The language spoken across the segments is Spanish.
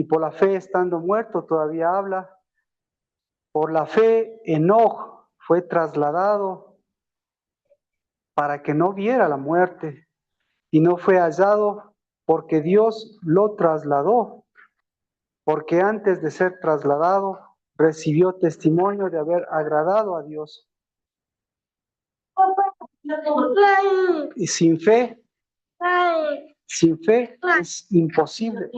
y por la fe, estando muerto, todavía habla. Por la fe, Enoc fue trasladado para que no viera la muerte, y no fue hallado porque Dios lo trasladó, porque antes de ser trasladado recibió testimonio de haber agradado a Dios. Y sin fe es imposible.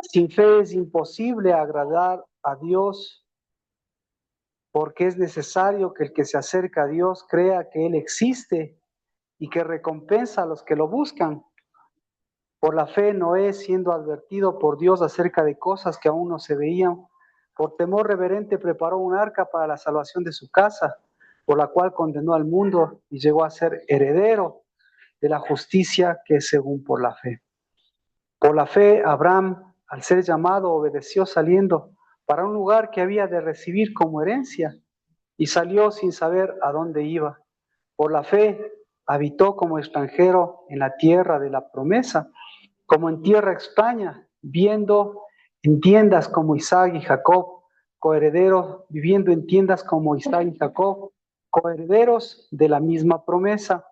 Sin fe es imposible agradar a Dios, porque es necesario que el que se acerca a Dios crea que Él existe y que recompensa a los que lo buscan. Por la fe, Noé, siendo advertido por Dios acerca de cosas que aún no se veían, por temor reverente preparó un arca para la salvación de su casa, por la cual condenó al mundo y llegó a ser heredero de la justicia que es según por la fe. Por la fe, Abraham, al ser llamado, obedeció saliendo para un lugar que había de recibir como herencia, y salió sin saber a dónde iba. Por la fe, habitó como extranjero en la tierra de la promesa, como en tierra extraña, viviendo en tiendas como Isaac y Jacob, viviendo en tiendas como Isaac y Jacob, coherederos de la misma promesa,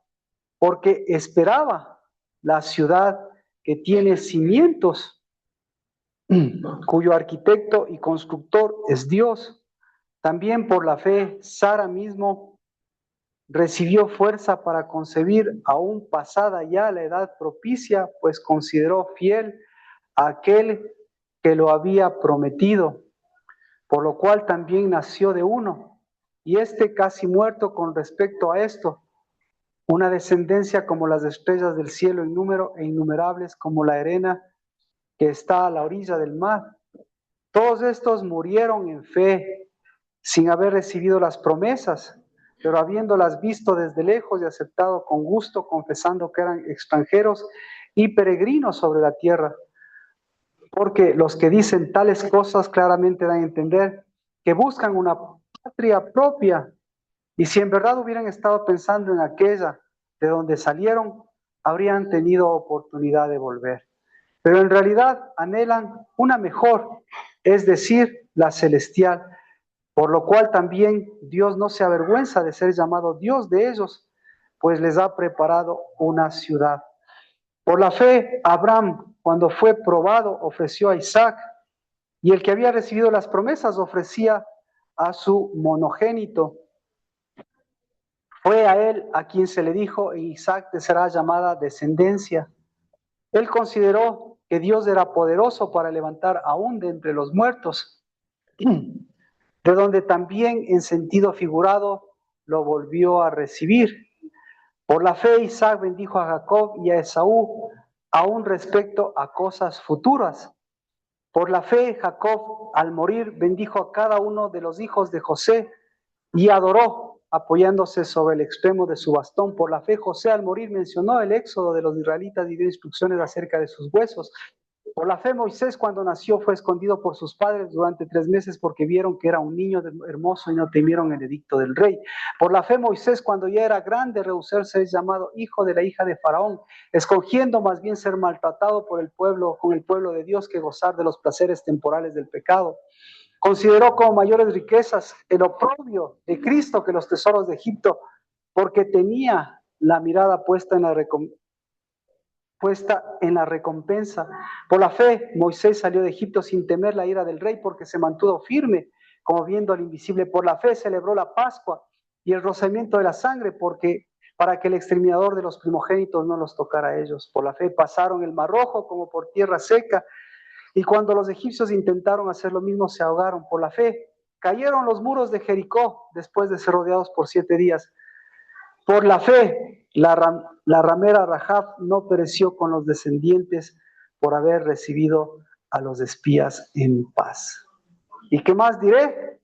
porque esperaba la ciudad que tiene cimientos, cuyo arquitecto y constructor es Dios. También por la fe, Sara mismo recibió fuerza para concebir, aún pasada ya la edad propicia, pues consideró fiel a aquel que lo había prometido, por lo cual también nació de uno, y este casi muerto con respecto a esto, una descendencia como las estrellas del cielo en número e innumerables como la arena que está a la orilla del mar. Todos estos murieron en fe, sin haber recibido las promesas, pero habiéndolas visto desde lejos y aceptado con gusto, confesando que eran extranjeros y peregrinos sobre la tierra. Porque los que dicen tales cosas claramente dan a entender que buscan una patria propia, y si en verdad hubieran estado pensando en aquella de donde salieron, habrían tenido oportunidad de volver. Pero en realidad anhelan una mejor, es decir, la celestial, por lo cual también Dios no se avergüenza de ser llamado Dios de ellos, pues les ha preparado una ciudad. Por la fe, Abraham, cuando fue probado, ofreció a Isaac, y el que había recibido las promesas ofrecía a su monogénito. Fue a él a quien se le dijo: en Isaac te será llamada descendencia. Él consideró que Dios era poderoso para levantar aún de entre los muertos, de donde también en sentido figurado lo volvió a recibir. Por la fe, Isaac bendijo a Jacob y a Esaú, aún respecto a cosas futuras. Por la fe, Jacob, al morir, bendijo a cada uno de los hijos de José y adoró, apoyándose sobre el extremo de su bastón. Por la fe, José, al morir, mencionó el éxodo de los israelitas y dio instrucciones acerca de sus huesos. Por la fe, Moisés, cuando nació, fue escondido por sus padres durante 3 meses porque vieron que era un niño hermoso y no temieron el edicto del rey. Por la fe, Moisés, cuando ya era grande, rehusó ser llamado hijo de la hija de Faraón, escogiendo más bien ser maltratado por el pueblo, con el pueblo de Dios, que gozar de los placeres temporales del pecado. Consideró como mayores riquezas el oprobio de Cristo que los tesoros de Egipto, porque tenía la mirada puesta en la recompensa. Por la fe, Moisés salió de Egipto sin temer la ira del rey, porque se mantuvo firme, como viendo al invisible. Por la fe celebró la Pascua y el rocimiento de la sangre, para que el exterminador de los primogénitos no los tocara a ellos. Por la fe pasaron el Mar Rojo como por tierra seca, y cuando los egipcios intentaron hacer lo mismo, se ahogaron. Por la fe cayeron los muros de Jericó después de ser rodeados por 7 días. Por la fe, la ramera Rahab no pereció con los descendientes por haber recibido a los espías en paz. ¿Y qué más diré?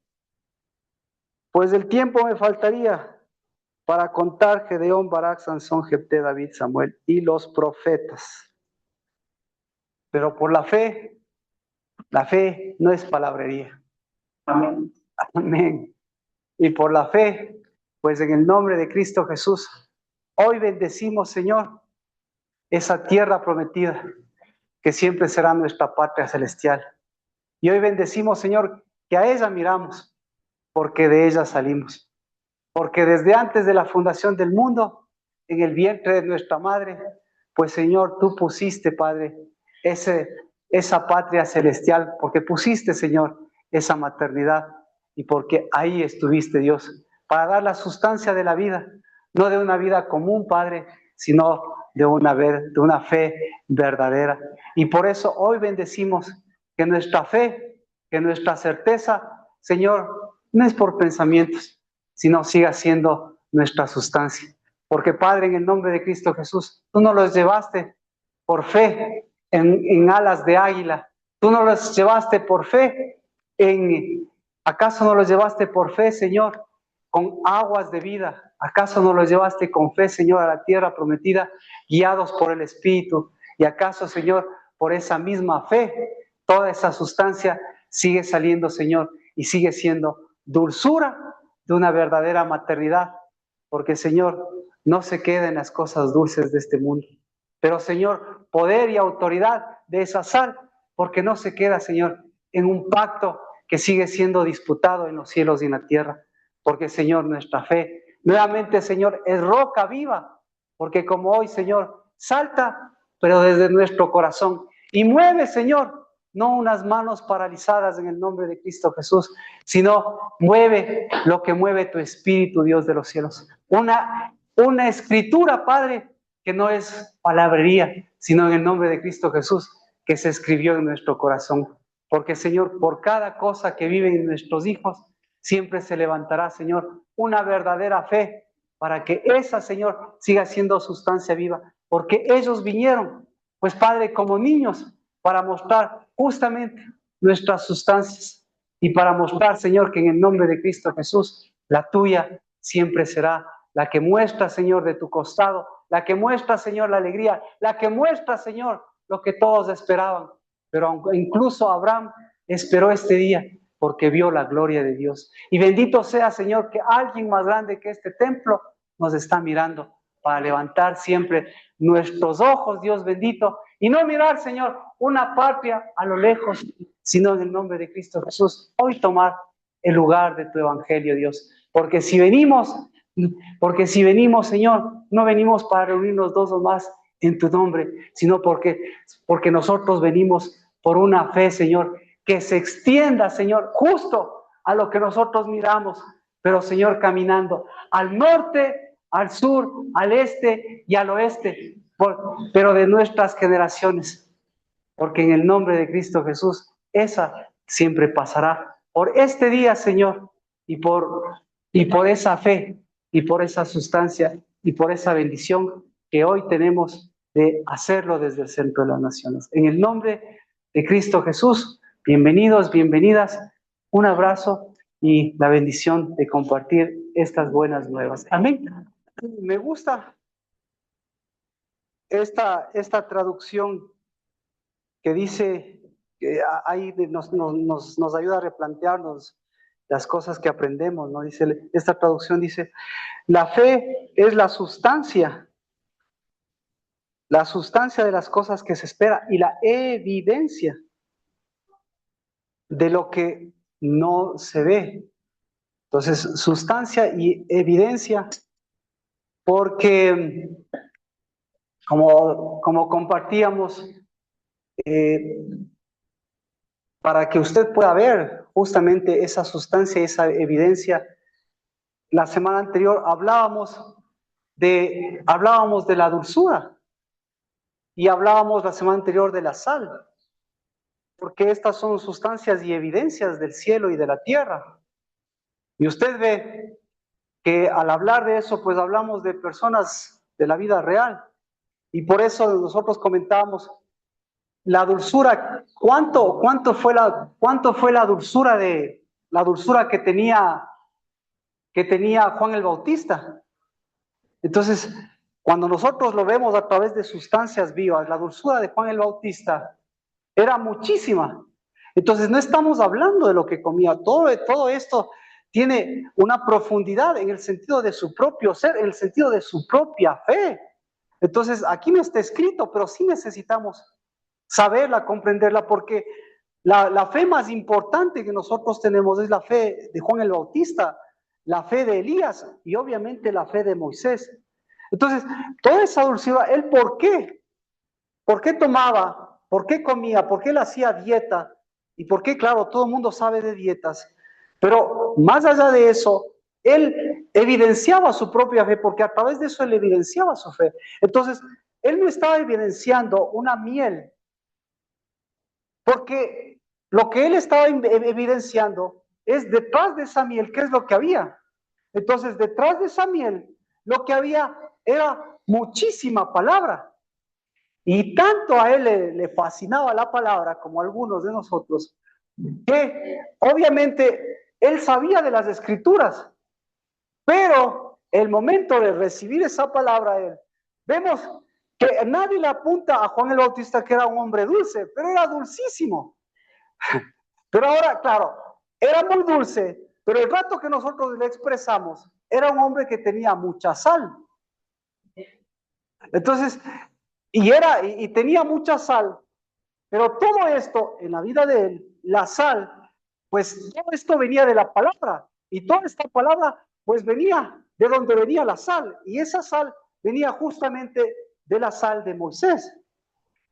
Pues el tiempo me faltaría para contar Gedeón, Barak, Sansón, Jefté, David, Samuel y los profetas. Pero por la fe no es palabrería. Amén. Amén. Y por la fe, pues en el nombre de Cristo Jesús, hoy bendecimos, Señor, esa tierra prometida. que siempre será nuestra patria celestial. Y hoy bendecimos, Señor, que a ella miramos, porque de ella salimos. Porque desde antes de la fundación del mundo, en el vientre de nuestra madre, pues Señor, tú pusiste, Padre, esa patria celestial, porque pusiste, Señor, esa maternidad y porque ahí estuviste, Dios, para dar la sustancia de la vida, no de una vida común, Padre, sino de una fe verdadera. Y por eso hoy bendecimos que nuestra fe, que nuestra certeza, Señor, no es por pensamientos, sino siga siendo nuestra sustancia. Porque Padre, en el nombre de Cristo Jesús, tú nos los llevaste por fe en alas de águila. Tú nos los llevaste por fe ¿acaso no los llevaste por fe, Señor, con aguas de vida? ¿Acaso no los llevaste con fe, Señor, a la tierra prometida, guiados por el Espíritu? ¿Y acaso, Señor, por esa misma fe, toda esa sustancia sigue saliendo, Señor, y sigue siendo dulzura de una verdadera maternidad? Porque, Señor, no se queda en las cosas dulces de este mundo. Pero, Señor, poder y autoridad de esa sal, porque no se queda, Señor, en un pacto que sigue siendo disputado en los cielos y en la tierra. Porque, Señor, nuestra fe, nuevamente, Señor, es roca viva. Porque como hoy, Señor, salta, pero desde nuestro corazón. Y mueve, Señor, no unas manos paralizadas en el nombre de Cristo Jesús, sino mueve lo que mueve tu Espíritu, Dios de los cielos. Una escritura, Padre, que no es palabrería, sino en el nombre de Cristo Jesús, que se escribió en nuestro corazón. Porque, Señor, por cada cosa que viven nuestros hijos, siempre se levantará, Señor, una verdadera fe para que esa, Señor, siga siendo sustancia viva. Porque ellos vinieron, pues, Padre, como niños, para mostrar justamente nuestras sustancias y para mostrar, Señor, que en el nombre de Cristo Jesús, la tuya siempre será la que muestra, Señor, de tu costado, la que muestra, Señor, la alegría, la que muestra, Señor, lo que todos esperaban. Pero incluso Abraham esperó este día porque vio la gloria de Dios. Y bendito sea, Señor, que alguien más grande que este templo nos está mirando para levantar siempre nuestros ojos, Dios bendito, y no mirar, Señor, una patria a lo lejos, sino en el nombre de Cristo Jesús, hoy tomar el lugar de tu evangelio, Dios. Porque si venimos, Señor, no venimos para reunirnos dos o más en tu nombre, sino porque nosotros venimos por una fe, Señor, que se extienda, Señor, justo a lo que nosotros miramos, pero, Señor, caminando al norte, al sur, al este y al oeste, pero de nuestras generaciones, porque en el nombre de Cristo Jesús, esa siempre pasará por este día, Señor, y por esa fe, y por esa sustancia, y por esa bendición que hoy tenemos de hacerlo desde el centro de las naciones. En el nombre de Cristo Jesús, bienvenidos, bienvenidas, un abrazo y la bendición de compartir estas buenas nuevas. Amén. Me gusta esta traducción que dice, que ahí nos ayuda a replantearnos las cosas que aprendemos, ¿no? Dice, esta traducción dice, la fe es la sustancia de las cosas que se espera y la evidencia de lo que no se ve. Entonces, sustancia y evidencia, porque como compartíamos, para que usted pueda ver justamente esa sustancia, esa evidencia, la semana anterior hablábamos de la dulzura y hablábamos la semana anterior de la sal, porque estas son sustancias y evidencias del cielo y de la tierra. Y usted ve que al hablar de eso, pues hablamos de personas de la vida real. Y por eso nosotros comentábamos la dulzura. ¿Cuánto fue la dulzura que tenía Juan el Bautista? Entonces, cuando nosotros lo vemos a través de sustancias vivas, la dulzura de Juan el Bautista era muchísima. Entonces, no estamos hablando de lo que comía. Todo esto tiene una profundidad en el sentido de su propio ser, en el sentido de su propia fe. Entonces, aquí no está escrito, pero sí necesitamos saberla, comprenderla, porque la fe más importante que nosotros tenemos es la fe de Juan el Bautista, la fe de Elías y obviamente la fe de Moisés. Entonces, toda esa dulzura, ¿él por qué? ¿Por qué tomaba? ¿Por qué comía? ¿Por qué él hacía dieta? Y por qué, claro, todo el mundo sabe de dietas. Pero más allá de eso, él evidenciaba su propia fe, porque a través de eso él evidenciaba su fe. Entonces, él no estaba evidenciando una miel, porque lo que él estaba evidenciando es detrás de esa miel, ¿qué es lo que había? Entonces, detrás de esa miel, lo que había era muchísima palabra. Y tanto a él le fascinaba la palabra como a algunos de nosotros, que obviamente él sabía de las escrituras, pero el momento de recibir esa palabra, él, vemos que nadie le apunta a Juan el Bautista que era un hombre dulce, pero era dulcísimo. Pero ahora, claro, era muy dulce, pero el rato que nosotros le expresamos, era un hombre que tenía mucha sal. Entonces, y tenía mucha sal, pero todo esto en la vida de él, la sal, pues todo esto venía de la palabra, y toda esta palabra, pues venía de donde venía la sal, y esa sal venía justamente de la sal de Moisés.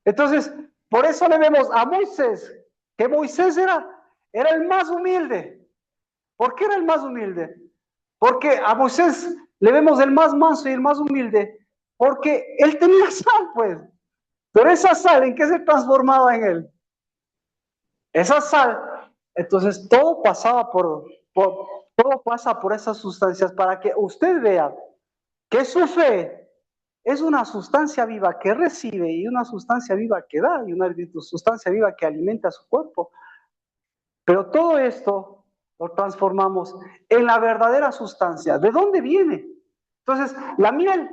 Entonces, por eso le vemos a Moisés, que Moisés era el más humilde. ¿Por qué era el más humilde? Porque a Moisés le vemos el más manso y el más humilde, porque él tenía sal, pues. Pero esa sal, ¿en qué se transformaba en él? Esa sal, entonces todo pasaba todo pasa por esas sustancias para que usted vea que su fe es una sustancia viva que recibe y una sustancia viva que da y una sustancia viva que alimenta su cuerpo. Pero todo esto lo transformamos en la verdadera sustancia. ¿De dónde viene? Entonces, la miel,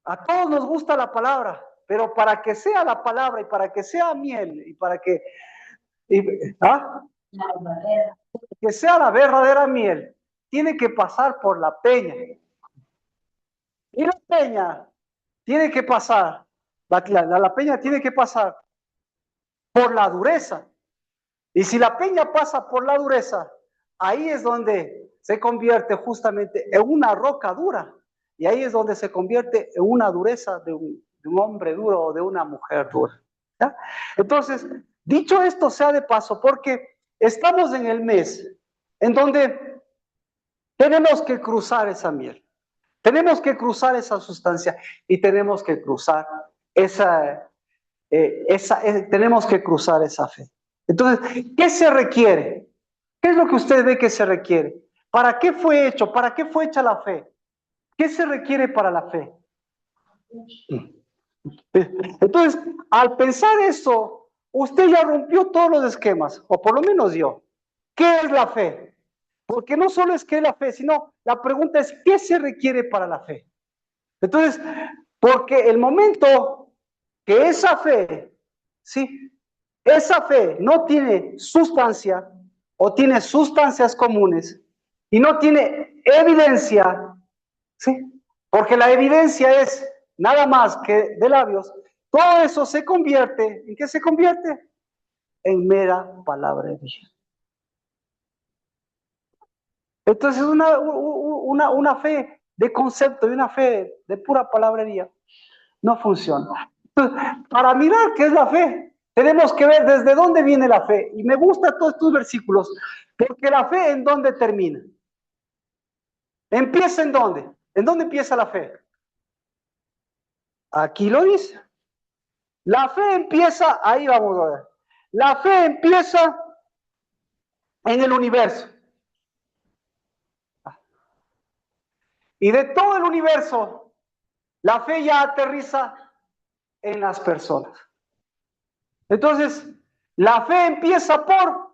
a todos nos gusta la palabra, pero para que sea la palabra y para que sea miel y para que, ¿ah? Que sea la verdadera miel, tiene que pasar por la peña. Y la peña tiene que pasar, la peña tiene que pasar por la dureza. Y si la peña pasa por la dureza, ahí es donde se convierte justamente en una roca dura. Y ahí es donde se convierte en una dureza de un hombre duro o de una mujer dura. ¿Ya? Entonces, dicho esto sea de paso, porque estamos en el mes en donde tenemos que cruzar esa miel, tenemos que cruzar esa sustancia y tenemos que cruzar tenemos que cruzar esa fe. Entonces, ¿qué se requiere? ¿Qué es lo que usted ve que se requiere? ¿Para qué fue hecho? ¿Para qué fue hecha la fe? ¿Qué se requiere para la fe? Entonces, al pensar eso, usted ya rompió todos los esquemas, o por lo menos yo. ¿Qué es la fe? Porque no solo es que es la fe, sino la pregunta es, ¿qué se requiere para la fe? Entonces, porque el momento que esa fe, ¿sí? Esa fe no tiene sustancia o tiene sustancias comunes y no tiene evidencia, ¿sí? Porque la evidencia es nada más que de labios. Todo eso se convierte, ¿en qué se convierte? En mera palabra de Dios. Entonces una fe de concepto y una fe de pura palabrería no funciona. Entonces, para mirar qué es la fe, tenemos que ver desde dónde viene la fe. Y me gustan todos estos versículos, porque la fe en dónde termina. ¿Empieza en dónde? ¿En dónde empieza la fe? Aquí lo dice. La fe empieza, ahí vamos a ver. La fe empieza en el universo. Y de todo el universo, la fe ya aterriza en las personas. Entonces, la fe empieza por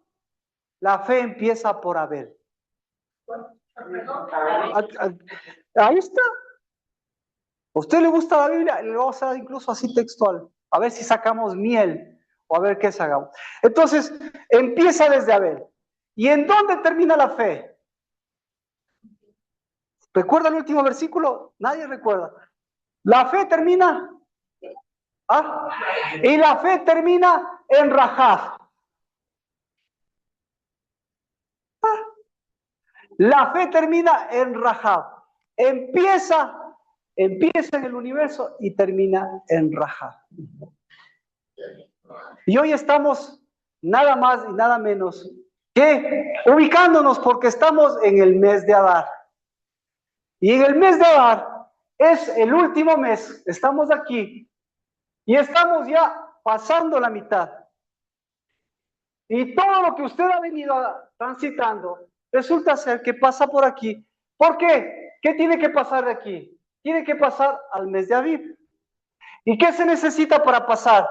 Abel. Ahí está. ¿A usted le gusta la Biblia? Le vamos a dar incluso así textual. A ver si sacamos miel o a ver qué sacamos. Entonces, empieza desde Abel. ¿Y en dónde termina la fe? ¿Recuerda el último versículo? Nadie recuerda. La fe termina ¿Ah? Y la fe termina en Rahab. ¿Ah? La fe termina en Rahab. Empieza en el universo y termina en Rahab. Y hoy estamos nada más y nada menos que ubicándonos porque estamos en el mes de Adar. Y en el mes de Adar es el último mes. Estamos aquí y estamos ya pasando la mitad. Y todo lo que usted ha venido transitando resulta ser que pasa por aquí. ¿Por qué? ¿Qué tiene que pasar de aquí? Tiene que pasar al mes de Aviv. ¿Y qué se necesita para pasar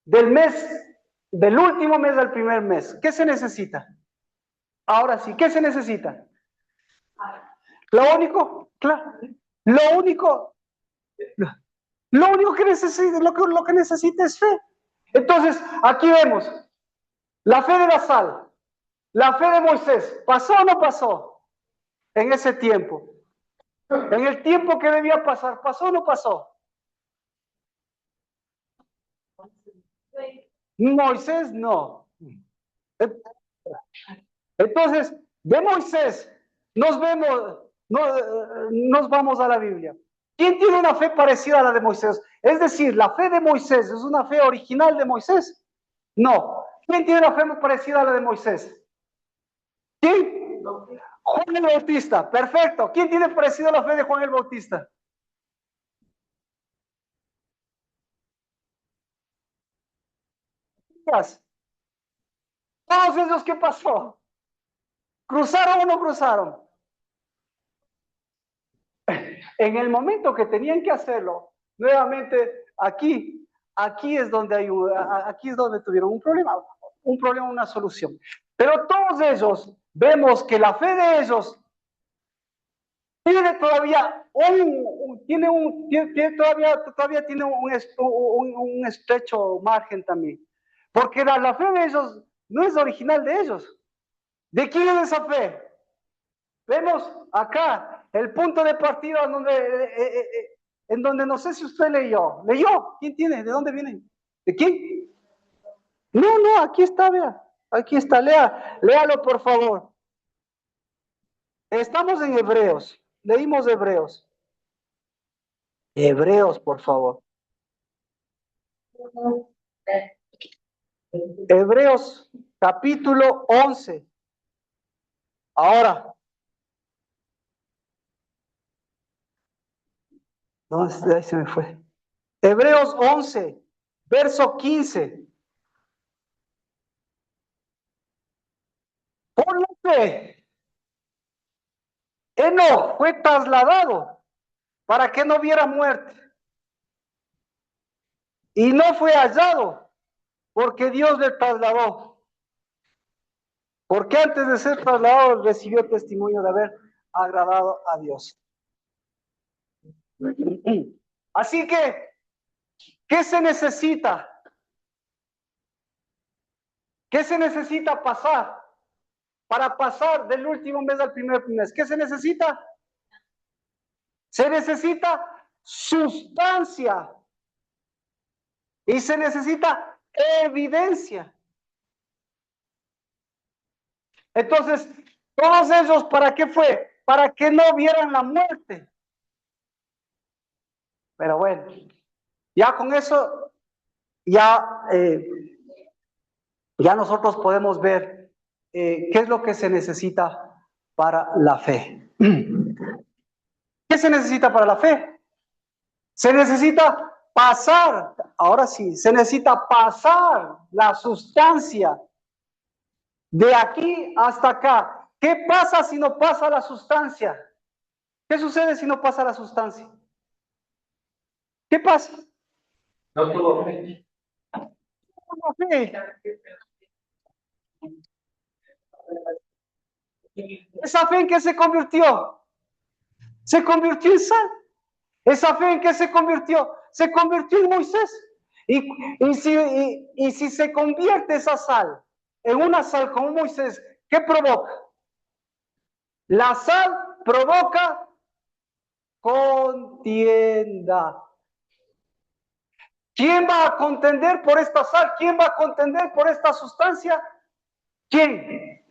del último mes al primer mes? ¿Qué se necesita? Ahora sí, ¿qué se necesita? Lo único, claro, lo único, lo único que necesita, lo que necesita es fe. Entonces, aquí vemos la fe de la sal, la fe de Moisés. ¿Pasó o no pasó en ese tiempo? En el tiempo que debía pasar, ¿pasó o no pasó? Moisés no. Entonces, de Moisés nos vamos a la Biblia. ¿Quién tiene una fe parecida a la de Moisés? Es decir, ¿la fe de Moisés es una fe original de Moisés? No. ¿Quién tiene una fe parecida a la de Moisés? ¿Quién? Juan el Bautista. Perfecto. ¿Quién tiene parecida a la fe de Juan el Bautista? Todos ellos, ¿qué pasó? ¿Cruzaron o no cruzaron? En el momento que tenían que hacerlo, nuevamente aquí es donde aquí es donde tuvieron un problema, una solución. Pero todos ellos vemos que la fe de ellos tiene todavía todavía tiene un estrecho margen también, porque la fe de ellos no es original de ellos. ¿De quién es esa fe? Vemos acá el punto de partida en donde no sé si usted leyó. ¿Leyó? ¿Quién tiene? ¿De dónde viene? ¿De quién? No, no, aquí está, vea. Aquí está, léalo por favor. Estamos en Hebreos. Leímos Hebreos. Hebreos, por favor. Hebreos capítulo 11. Ahora, ¿dónde ahí se me fue? Hebreos 11, verso 15. Por la fe, Enoc fue trasladado para que no viera muerte. Y no fue hallado porque Dios le trasladó. Porque antes de ser trasladado recibió testimonio de haber agradado a Dios. Así que, ¿qué se necesita? ¿Qué se necesita pasar para pasar del último mes al primer mes? ¿Qué se necesita? Se necesita sustancia y se necesita evidencia. Entonces, todos ellos, ¿para qué fue? Para que no vieran la muerte. Pero bueno, ya con eso, ya, ya nosotros podemos ver qué es lo que se necesita para la fe. ¿Qué se necesita para la fe? Se necesita pasar, ahora sí, se necesita pasar la sustancia de aquí hasta acá. ¿Qué pasa si no pasa la sustancia? ¿Qué sucede si no pasa la sustancia? ¿Qué pasa? No tuvo fe. ¿Esa fe en qué se convirtió? Se convirtió en sal. ¿Esa fe en qué se convirtió? Se convirtió en Moisés. Y si se convierte esa sal en una sal como Moisés, ¿qué provoca? La sal provoca contienda. ¿Quién va a contender por esta sal? ¿Quién va a contender por esta sustancia? ¿Quién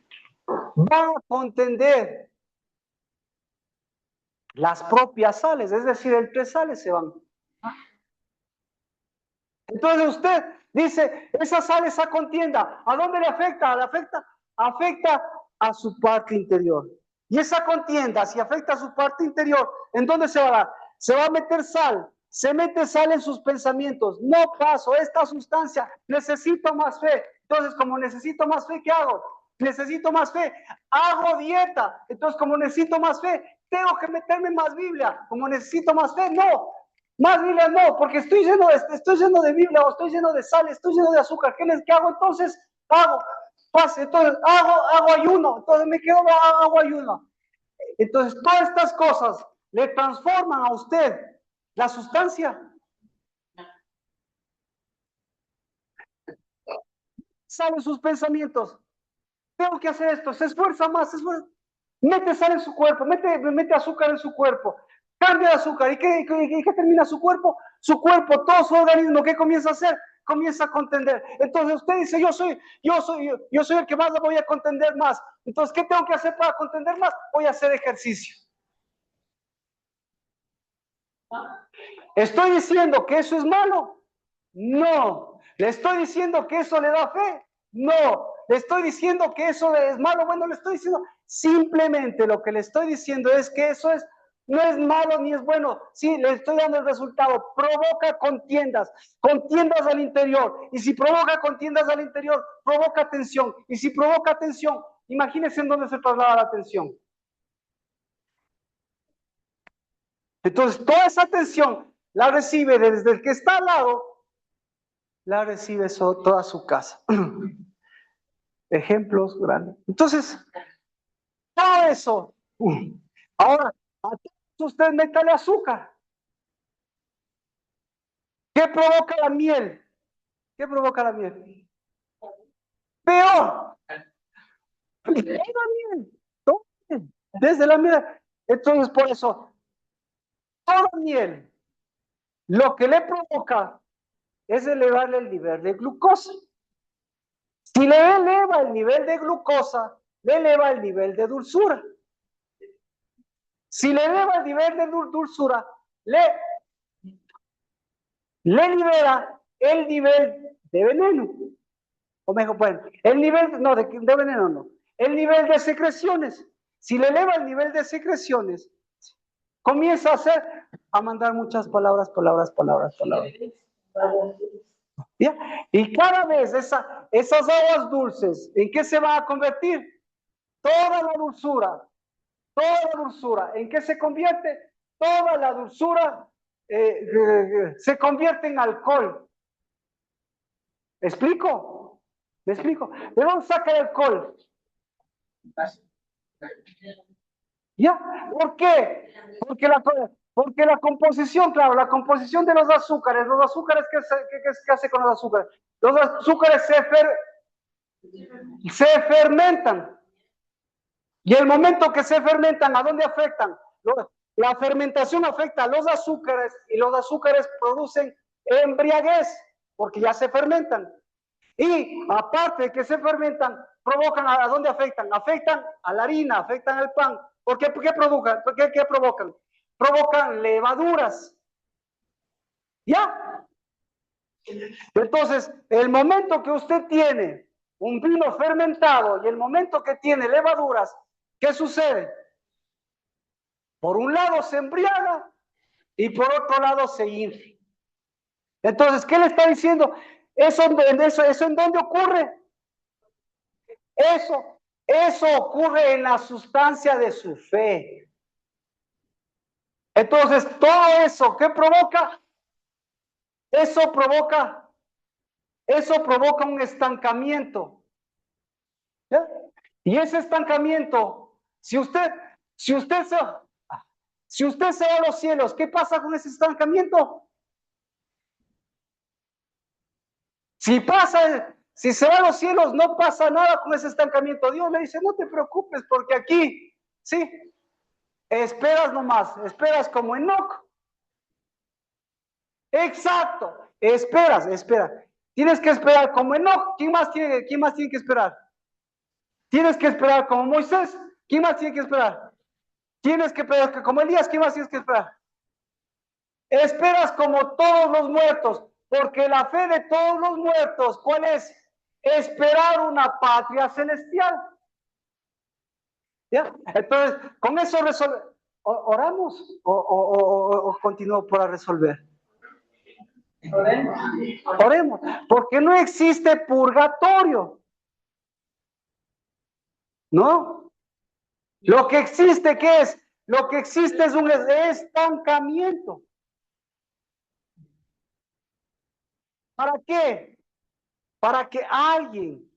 va a contender? Las propias sales, es decir, entre sales se van. Entonces usted dice, esa sal, esa contienda, ¿a dónde le afecta? Afecta a su parte interior. Y esa contienda, si afecta a su parte interior, ¿en dónde se va a dar? Se va a meter sal, se mete sal en sus pensamientos. No paso esta sustancia, necesito más fe. Entonces, como necesito más fe, ¿qué hago? Necesito más fe, hago dieta. Entonces, como necesito más fe, tengo que meterme más Biblia. Como necesito más fe, no. Más Biblia no, porque estoy lleno de Biblia, o estoy lleno de sal, estoy lleno de azúcar. ¿Qué hago entonces? Entonces hago ayuno, entonces me quedo, hago ayuno. Entonces todas estas cosas le transforman a usted la sustancia. Salen sus pensamientos. Tengo que hacer esto, se esfuerza más, mete sal en su cuerpo, mete azúcar en su cuerpo, cambia de azúcar. ¿Y qué termina su cuerpo? Su cuerpo, todo su organismo, ¿qué comienza a hacer? Comienza a contender. Entonces usted dice, yo soy el que más voy a contender más. Entonces, ¿qué tengo que hacer para contender más? Voy a hacer ejercicio. ¿Estoy diciendo que eso es malo? No. ¿Le estoy diciendo que eso le da fe? No. ¿Le estoy diciendo que eso es malo? Bueno, le estoy diciendo, simplemente lo que le estoy diciendo es que eso no es malo ni es bueno. Sí, le estoy dando el resultado. Provoca contiendas al interior. Y si provoca contiendas al interior, provoca tensión. Y si provoca tensión, imagínense en dónde se traslada la tensión. Entonces, toda esa tensión la recibe desde el que está al lado, la recibe toda su casa. Ejemplos grandes. Entonces, todo eso. Ahora, a usted métale azúcar. ¿Qué provoca la miel? ¿Qué provoca la miel? Peor. La miel. Desde la miel. Entonces, por eso, toda miel, lo que le provoca es elevarle el nivel de glucosa. Si le eleva el nivel de glucosa, le eleva el nivel de dulzura. Si le eleva el nivel de dulzura, le libera el nivel de veneno. O mejor, bueno, el nivel, no, de veneno no. El nivel de secreciones. Si le eleva el nivel de secreciones, comienza a mandar muchas palabras. ¿Ya? Y cada vez esas aguas dulces, ¿en qué se va a convertir? Toda la dulzura, ¿en qué se convierte? Toda la dulzura se convierte en alcohol. ¿Me explico? ¿De dónde saca el alcohol? ¿Ya? ¿Por qué? Porque la composición, claro, la composición de los azúcares, ¿qué hace con los azúcares? Los azúcares se fermentan. Y el momento que se fermentan, ¿a dónde afectan? La fermentación afecta a los azúcares y los azúcares producen embriaguez porque ya se fermentan. Y aparte de que se fermentan, provocan, ¿a dónde afectan? Afectan a la harina, afectan al pan. ¿Por qué provocan? ¿Qué provocan? Provocan levaduras. ¿Ya? Entonces, el momento que usted tiene un vino fermentado y el momento que tiene levaduras, ¿qué sucede? Por un lado se embriaga y por otro lado se infla. Entonces, ¿qué le está diciendo? ¿Eso en dónde ocurre? Eso ocurre en la sustancia de su fe. Entonces, todo eso, ¿qué provoca? Eso provoca un estancamiento. ¿Ya? Y ese estancamiento, si usted se va a los cielos, ¿qué pasa con ese estancamiento? Si se va a los cielos, no pasa nada con ese estancamiento. Dios le dice, no te preocupes, porque aquí, sí, esperas nomás, esperas como Enoc. Exacto. Espera. Tienes que esperar como Enoch. ¿Quién más tiene que esperar? Tienes que esperar como Moisés. ¿Quién más tiene que esperar? Tienes que esperar como Elías. ¿Quién más tienes que esperar? Esperas como todos los muertos, porque la fe de todos los muertos, ¿cuál es? Esperar una patria celestial. ¿Ya? Entonces, con eso resolve. ¿Oramos o continúo para resolver? Oremos, porque no existe purgatorio. ¿No? Lo que existe, ¿qué es? Lo que existe es un estancamiento. ¿Para qué? Para que alguien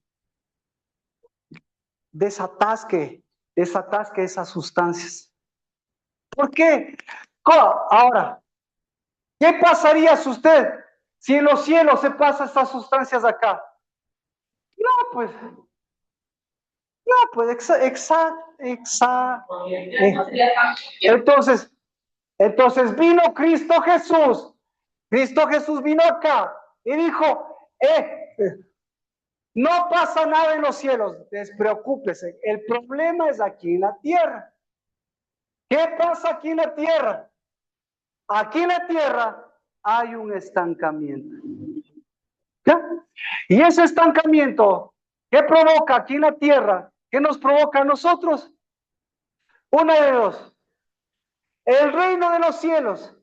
desatasque esas sustancias. ¿Por qué? Ahora, ¿qué pasaría si en los cielos se pasan estas sustancias acá? Pues, entonces vino Cristo Jesús. Cristo Jesús vino acá y dijo, no pasa nada en los cielos, despreocúpese. El problema es aquí en la tierra. ¿Qué pasa aquí en la tierra? Aquí en la tierra hay un estancamiento. ¿Ya? Y ese estancamiento, ¿qué provoca aquí en la tierra? ¿Qué nos provoca a nosotros? Una de dos. El reino de los cielos.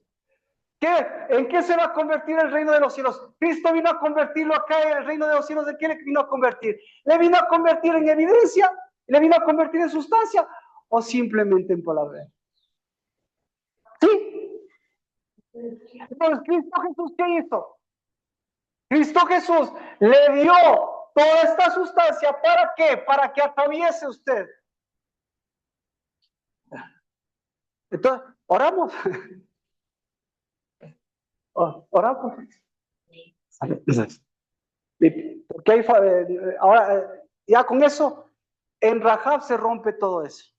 ¿En qué se va a convertir el reino de los cielos? Cristo vino a convertirlo acá en el reino de los cielos. ¿De qué le vino a convertir? ¿Le vino a convertir en evidencia? ¿Le vino a convertir en sustancia? ¿O simplemente en palabra? Sí. Entonces, ¿Cristo Jesús qué hizo? Cristo Jesús le dio toda esta sustancia. ¿Para qué? Para que atraviese usted. Entonces, oramos. Oramos. Porque ahora, ya con eso, en Rahab se rompe todo eso.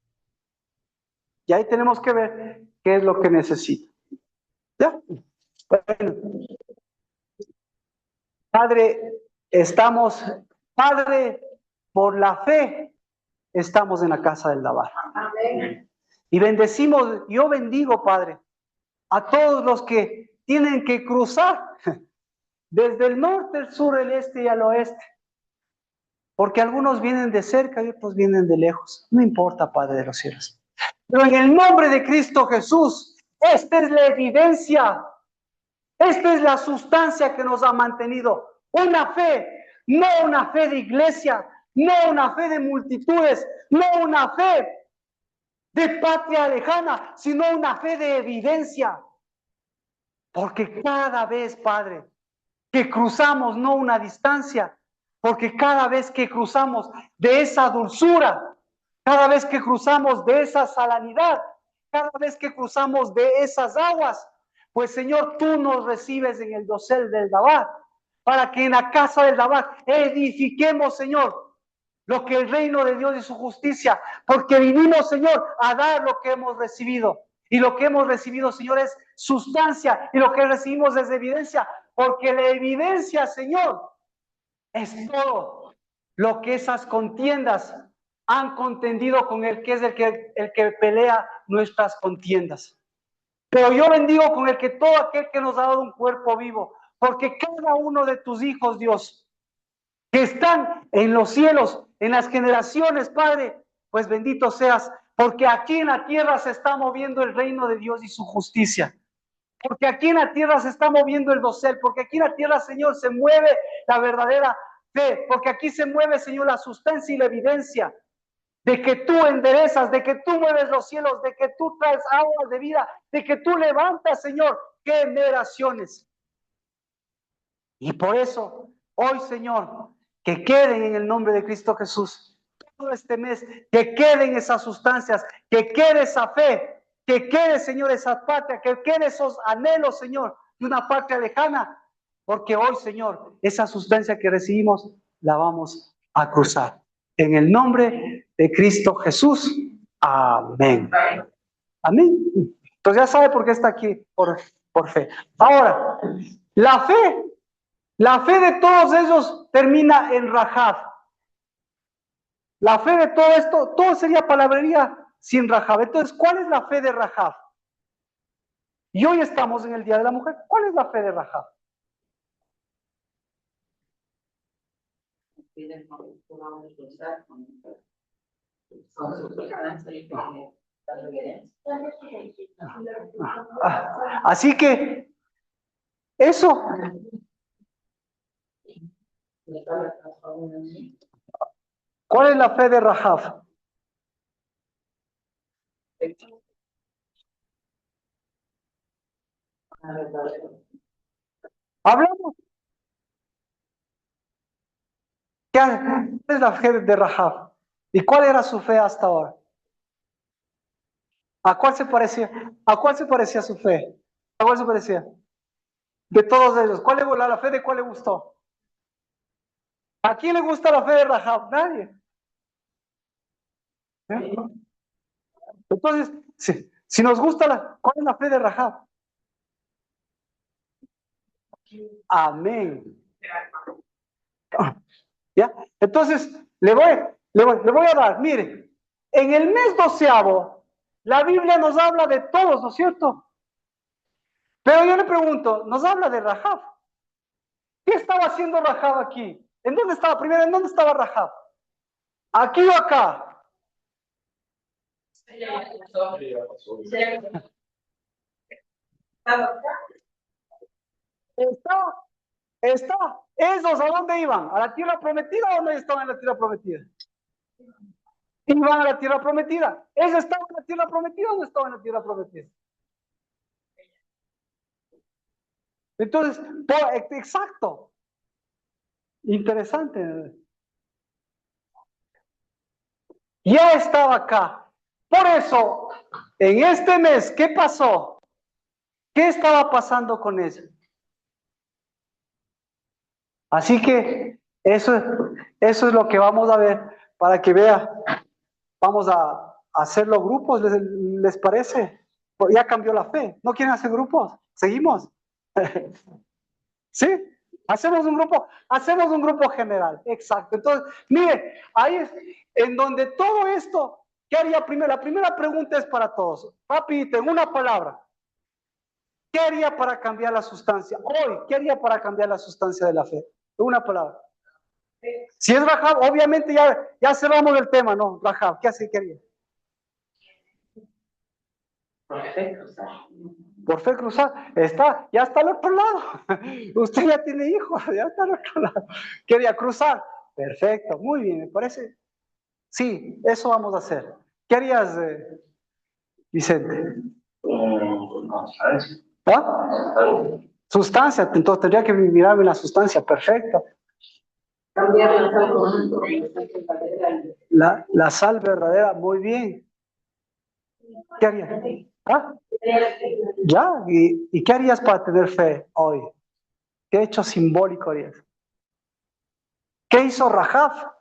Y ahí tenemos que ver qué es lo que necesita. ¿Ya? Bueno. Padre, por la fe, estamos en la casa del Dabar. Amén. Y bendecimos, yo bendigo, Padre, a todos los que tienen que cruzar desde el norte, el sur, el este y al oeste. Porque algunos vienen de cerca y otros vienen de lejos. No importa, Padre de los cielos. Pero en el nombre de Cristo Jesús, esta es la evidencia. Esta es la sustancia que nos ha mantenido. Una fe, no una fe de iglesia, no una fe de multitudes, no una fe de patria lejana, sino una fe de evidencia. Porque cada vez, Padre, que cruzamos no una distancia, porque cada vez que cruzamos de esa dulzura, cada vez que cruzamos de esa salinidad, cada vez que cruzamos de esas aguas, pues Señor, tú nos recibes en el dosel del Dabar, para que en la casa del Dabar edifiquemos, Señor, lo que el reino de Dios y su justicia, porque vinimos, Señor, a dar lo que hemos recibido. Y lo que hemos recibido, Señor, es sustancia, y lo que recibimos es evidencia, porque la evidencia, Señor, es todo lo que esas contiendas han contendido con el que es el que pelea nuestras contiendas. Pero yo bendigo con el que todo aquel que nos ha dado un cuerpo vivo, porque cada uno de tus hijos, Dios, que están en los cielos, en las generaciones, Padre, pues bendito seas, porque aquí en la tierra se está moviendo el reino de Dios y su justicia. Porque aquí en la tierra se está moviendo el dosel, porque aquí en la tierra, Señor, se mueve la verdadera fe, porque aquí se mueve, Señor, la sustancia y la evidencia de que tú enderezas, de que tú mueves los cielos, de que tú traes aguas de vida, de que tú levantas, Señor, generaciones. Y por eso, hoy, Señor, que queden en el nombre de Cristo Jesús, todo este mes, que queden esas sustancias, que quede esa fe, que quede, Señor, esa patria, que quede esos anhelos, Señor, de una patria lejana, porque hoy, Señor, esa sustancia que recibimos, la vamos a cruzar. En el nombre de Cristo Jesús. Amén. Amén. Entonces ya sabe por qué está aquí, por fe. Ahora, la fe La fe de todos ellos termina en Rahab. La fe de todo esto, todo sería palabrería sin Rahab. Entonces, ¿cuál es la fe de Rahab? Y hoy estamos en el Día de la Mujer. ¿Cuál es la fe de Rahab? Así que eso. ¿Cuál es la fe de Rahab? Hablamos. ¿Cuál es la fe de Rahab? ¿Y cuál era su fe hasta ahora? ¿A cuál se parecía? ¿A cuál se parecía su fe? ¿A cuál se parecía? De todos ellos. ¿Cuál le, la fe de cuál le gustó? ¿A quién le gusta la fe de Rahab? Nadie. ¿Eh? Entonces, si nos gusta ¿cuál es la fe de Rahab? Amén. ¿Ya? Entonces, le voy a dar, mire, en el mes 12, la Biblia nos habla de todos, ¿no es cierto? Pero yo le pregunto, nos habla de Rahab. ¿Qué estaba haciendo Rahab aquí? ¿En dónde estaba? Primero, ¿en dónde estaba Rahab? ¿Aquí o acá? Está. ¿Esos a dónde iban? ¿A la tierra prometida o no estaban en la tierra prometida? Iban a la tierra prometida. ¿Ese estaba en la tierra prometida o no estaba en la tierra prometida? Entonces, exacto. Interesante. Ya estaba acá. Por eso, en este mes, ¿qué pasó? ¿Qué estaba pasando con eso? Así que eso es lo que vamos a ver para que vea. Vamos a hacerlo grupos, ¿les parece? Ya cambió la fe. ¿No quieren hacer grupos? ¿Seguimos? ¿Sí? Hacemos un grupo general. Exacto. Entonces, mire, ahí es en donde todo esto, ¿qué haría primero? La primera pregunta es para todos. Rapidito, en una palabra. ¿Qué haría para cambiar la sustancia? Hoy, ¿qué haría para cambiar la sustancia de la fe? En una palabra. Si es Rahab, obviamente ya cerramos el tema, ¿no? Rahab, ¿qué haría? Por fe cruzar. Ya está al otro lado. Usted ya tiene hijos, ya está al otro lado. Quería cruzar. Perfecto, muy bien, me parece. Sí, eso vamos a hacer. ¿Qué harías, Vicente? ¿Ah? Sustancia, entonces tendría que mirarme la sustancia, perfecto. La sal verdadera, muy bien. ¿Qué harías? ¿Ah? ¿Ya? ¿Y qué harías para tener fe hoy? ¿Qué hecho simbólico harías? ¿Qué hizo Rahab?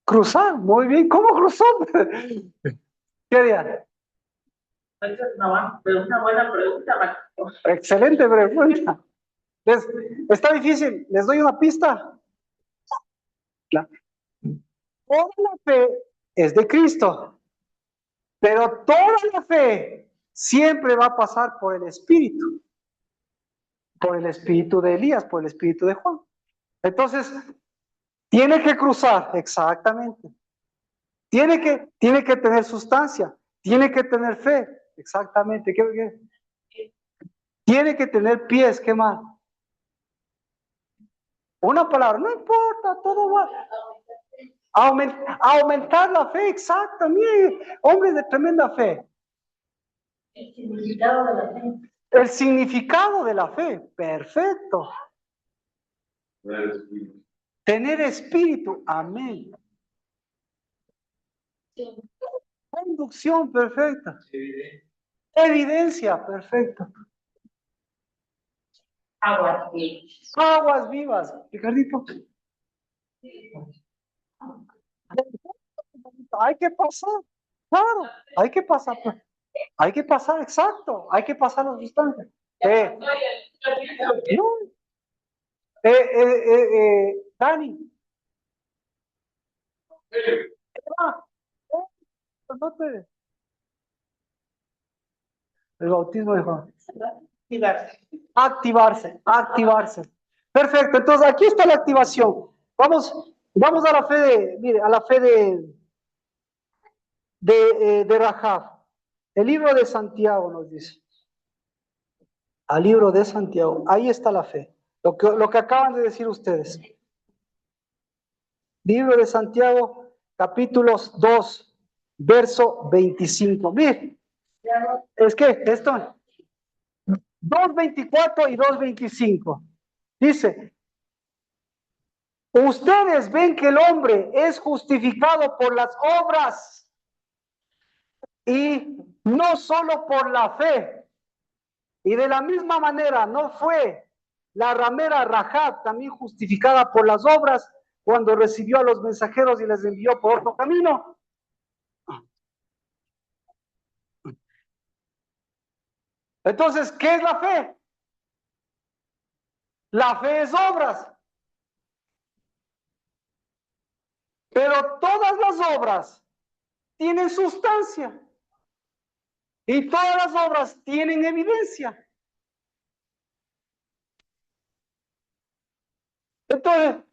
Cruzar, muy bien. ¿Cómo cruzó? ¿Qué harías? Esa es una buena pregunta, Marco. Excelente pregunta. Está difícil. ¿Les doy una pista? Toda la fe es de Cristo, pero toda la fe siempre va a pasar por el Espíritu de Elías, por el Espíritu de Juan. Entonces, tiene que cruzar, exactamente. Tiene que tener sustancia, tiene que tener fe, exactamente. Tiene que tener pies, ¿qué más? Una palabra, no importa, todo va. Aumentar la fe, exacto. Mire, hombres de tremenda fe. El significado de la fe. El significado de la fe, perfecto. Tener espíritu, amén. Conducción, perfecta. Evidencia, perfecto. Aguas vivas. Aguas vivas, Ricardito. Hay que pasar, claro, hay que pasar, exacto, hay que pasar las sustancias. No. Dani. Eva, no te- El bautismo dijo. Activarse. Perfecto, entonces aquí está la activación. Vamos a la fe mire, a la fe de Rahab. El libro de Santiago nos dice. Al libro de Santiago, ahí está la fe. Lo que acaban de decir ustedes. Libro de Santiago, capítulos 2, verso 25. Mire, es que esto, 2:24 y 2:25. Dice, ustedes ven que el hombre es justificado por las obras y no solo por la fe. Y de la misma manera no fue la ramera Rahab también justificada por las obras cuando recibió a los mensajeros y les envió por otro camino. Entonces, ¿qué es la fe? La fe es obras. Pero todas las obras tienen sustancia y todas las obras tienen evidencia. Entonces,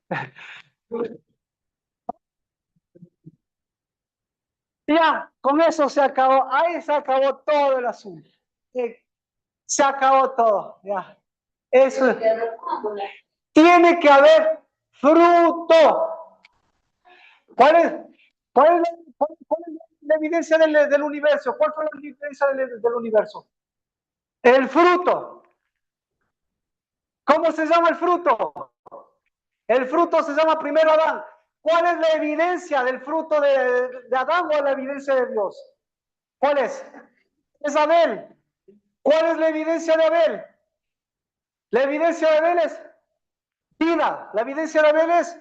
ya, con eso se acabó, ahí se acabó todo el asunto. Se acabó todo, ya. Eso. Tiene que haber fruto. ¿Cuál es, cuál es la evidencia del universo? ¿Cuál fue la evidencia del universo? El fruto. ¿Cómo se llama el fruto? El fruto se llama primero Adán. ¿Cuál es la evidencia del fruto de Adán o es la evidencia de Dios? ¿Cuál es? Es Abel. ¿Cuál es la evidencia de Abel? La evidencia de Abel es vida. La evidencia de Abel es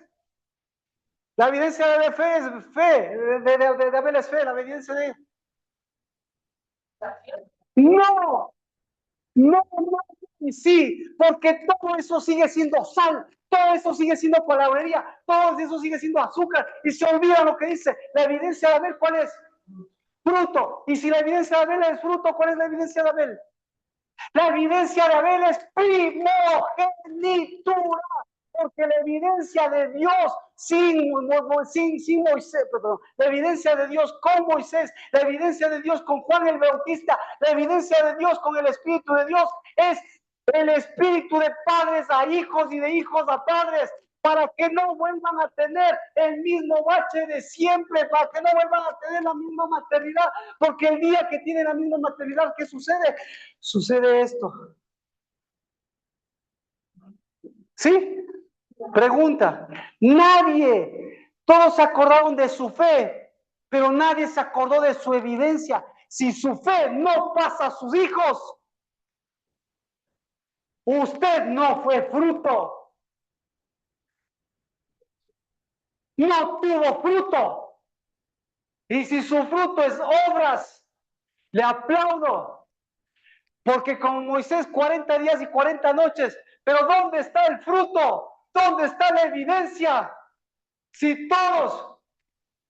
la evidencia de fe es fe. De Abel es fe. La evidencia de no, no, y sí, porque todo eso sigue siendo sal, todo eso sigue siendo palabrería, todo eso sigue siendo azúcar y se olvida lo que dice. La evidencia de Abel, ¿cuál es? Fruto. Y si la evidencia de Abel es fruto, ¿cuál es la evidencia de Abel? La evidencia de Abel es primogenitura, porque la evidencia de Dios sin Moisés, perdón, la evidencia de Dios con Moisés, la evidencia de Dios con Juan el Bautista, la evidencia de Dios con el Espíritu de Dios es el espíritu de padres a hijos y de hijos a padres, para que no vuelvan a tener el mismo bache de siempre, para que no vuelvan a tener la misma maternidad, porque el día que tienen la misma maternidad, ¿qué sucede? Sucede esto. ¿Sí? Pregunta. Nadie, todos se acordaron de su fe, pero nadie se acordó de su evidencia. Si su fe no pasa a sus hijos, usted no fue fruto. No tuvo fruto. Y si su fruto es obras, le aplaudo. Porque con Moisés 40 días y 40 noches, pero ¿dónde está el fruto? ¿Dónde está la evidencia? Si todos,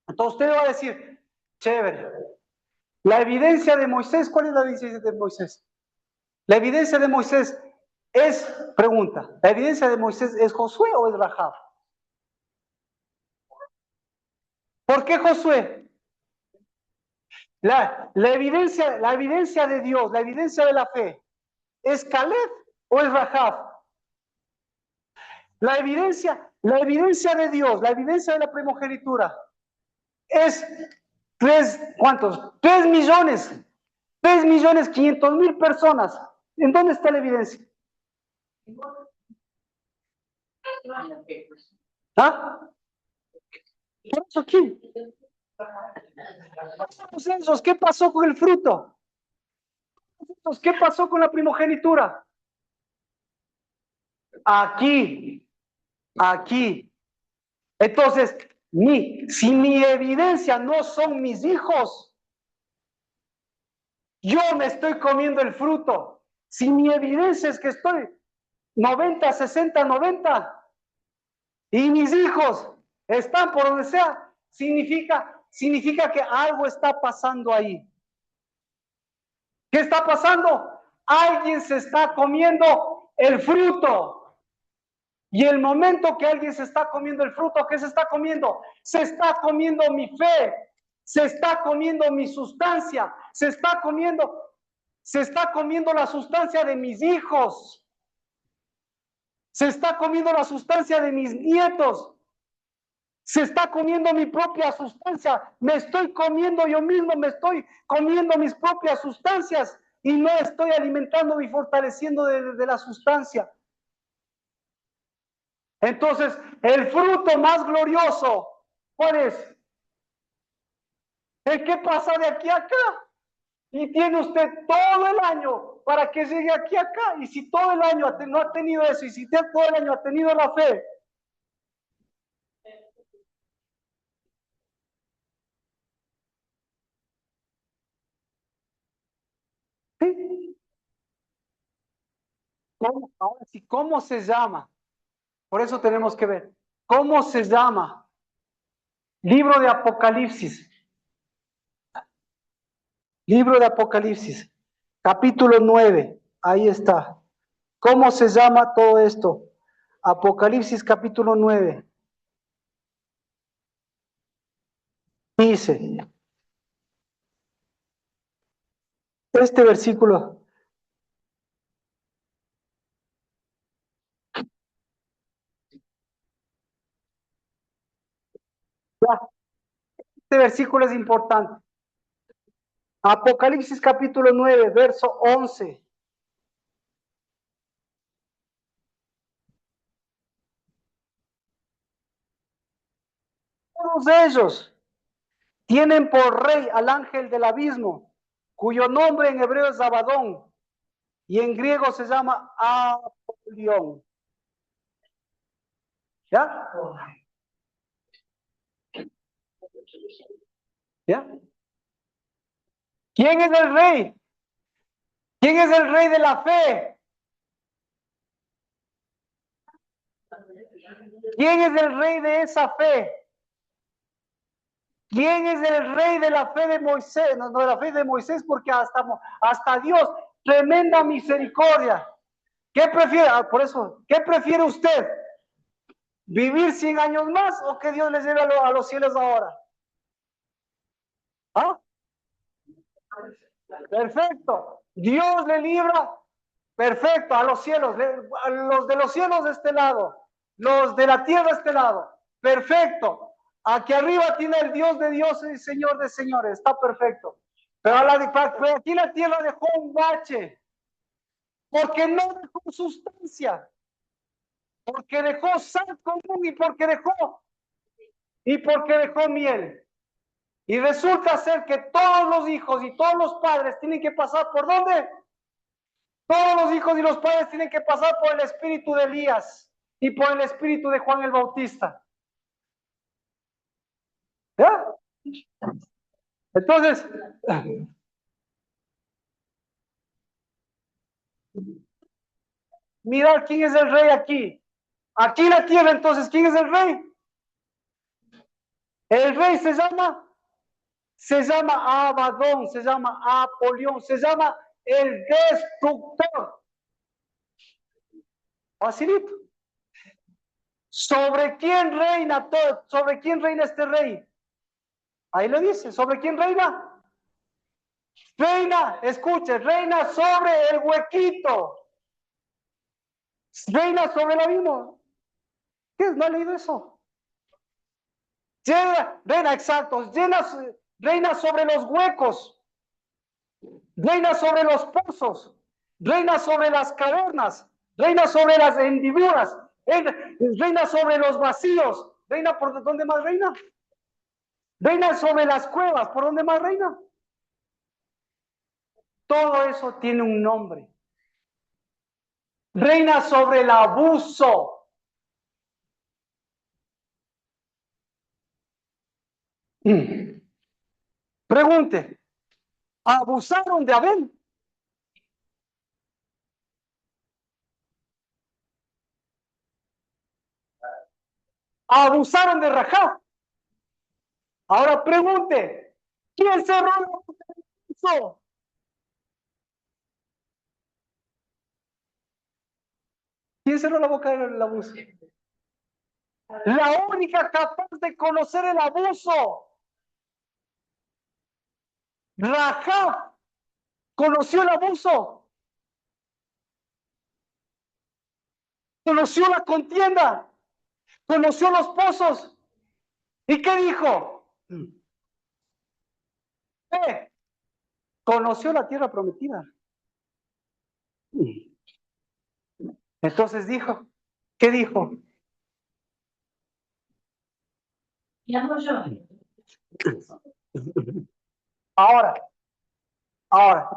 entonces usted va a decir, chévere, la evidencia de Moisés, ¿cuál es la evidencia de Moisés? La evidencia de Moisés es, pregunta, ¿la evidencia de Moisés es Josué o es Rahab? ¿Por qué Josué? La evidencia de Dios, la evidencia de la fe, ¿es Caleb o es Rahab? La evidencia de Dios, la evidencia de la primogenitura, es ¿cuántos? 3.500.000 personas. ¿En dónde está la evidencia? ¿Ah? ¿Por eso quién? ¿Qué pasó con el fruto? ¿Qué pasó con la primogenitura? Aquí. Entonces, si mi evidencia no son mis hijos, yo me estoy comiendo el fruto. Si mi evidencia es que estoy 90, 60, 90, y mis hijos están por donde sea, significa que algo está pasando ahí. ¿Qué está pasando? Alguien se está comiendo el fruto. Y el momento que alguien se está comiendo el fruto, ¿qué se está comiendo? Se está comiendo mi fe, se está comiendo mi sustancia, se está comiendo la sustancia de mis hijos, se está comiendo la sustancia de mis nietos, se está comiendo mi propia sustancia, me estoy comiendo yo mismo, me estoy comiendo mis propias sustancias y no estoy alimentando y fortaleciendo de la sustancia. Entonces, el fruto más glorioso, ¿cuál es? El que pasa de aquí a acá. Y tiene usted todo el año para que llegue aquí a acá. Y si todo el año no ha tenido eso, y si usted todo el año ha tenido la fe, ¿sí? Ahora sí, ¿cómo se llama? Por eso tenemos que ver. ¿Cómo se llama? Libro de Apocalipsis. Libro de Apocalipsis. Capítulo 9. Ahí está. ¿Cómo se llama todo esto? Apocalipsis capítulo 9. Dice, este versículo, este versículo es importante. Apocalipsis capítulo 9, verso 11. Todos ellos tienen por rey al ángel del abismo, cuyo nombre en hebreo es Abadón y en griego se llama Apolión. ¿Ya? ¿Ya? ¿Quién es el rey? ¿Quién es el rey de la fe? ¿Quién es el rey de esa fe? ¿Quién es el rey de la fe de Moisés? No, de la fe de Moisés, porque hasta Dios, tremenda misericordia. ¿Qué prefiere? Por eso, ¿qué prefiere usted? ¿Vivir 100 años más o que Dios le lleve a los cielos ahora? ¿Ah? Perfecto. Dios le libra, perfecto, a los cielos, a los de los cielos de este lado, los de la tierra de este lado, perfecto. Aquí arriba tiene el Dios de dioses y Señor de señores, está perfecto. Pero aquí la tierra dejó un bache, porque no dejó sustancia, porque dejó sal común y porque dejó miel. Y resulta ser que todos los hijos y todos los padres tienen que pasar ¿por dónde? Todos los hijos y los padres tienen que pasar por el espíritu de Elías y por el espíritu de Juan el Bautista. ¿Ya? Entonces, mirad quién es el rey aquí. Aquí en la tierra, entonces, ¿quién es el rey? El rey se llama Abadón, se llama Apolión, se llama el destructor. Facilito. ¿Sobre quién reina todo? ¿Sobre quién reina este rey? Ahí lo dice. ¿Sobre quién reina? Reina, escuche, reina sobre el huequito. Reina sobre el abismo. ¿Qué? ¿No ha leído eso? Reina, exacto. Reina sobre los huecos. Reina sobre los pozos. Reina sobre las cavernas. Reina sobre las hendiduras. Reina sobre los vacíos. Reina por dónde más reina. Reina sobre las cuevas. ¿Por dónde más reina? Todo eso tiene un nombre. Reina sobre el abuso. Pregunte, ¿abusaron de Abel? Abusaron de Rahab. Ahora pregunte, ¿quién cerró el abuso? ¿Quién cerró la boca del abuso? La única capaz de conocer el abuso. Rahab conoció el abuso. Conoció la contienda. Conoció los pozos. ¿Y qué dijo? Conoció la tierra prometida. Entonces dijo, ¿qué dijo? Ahora,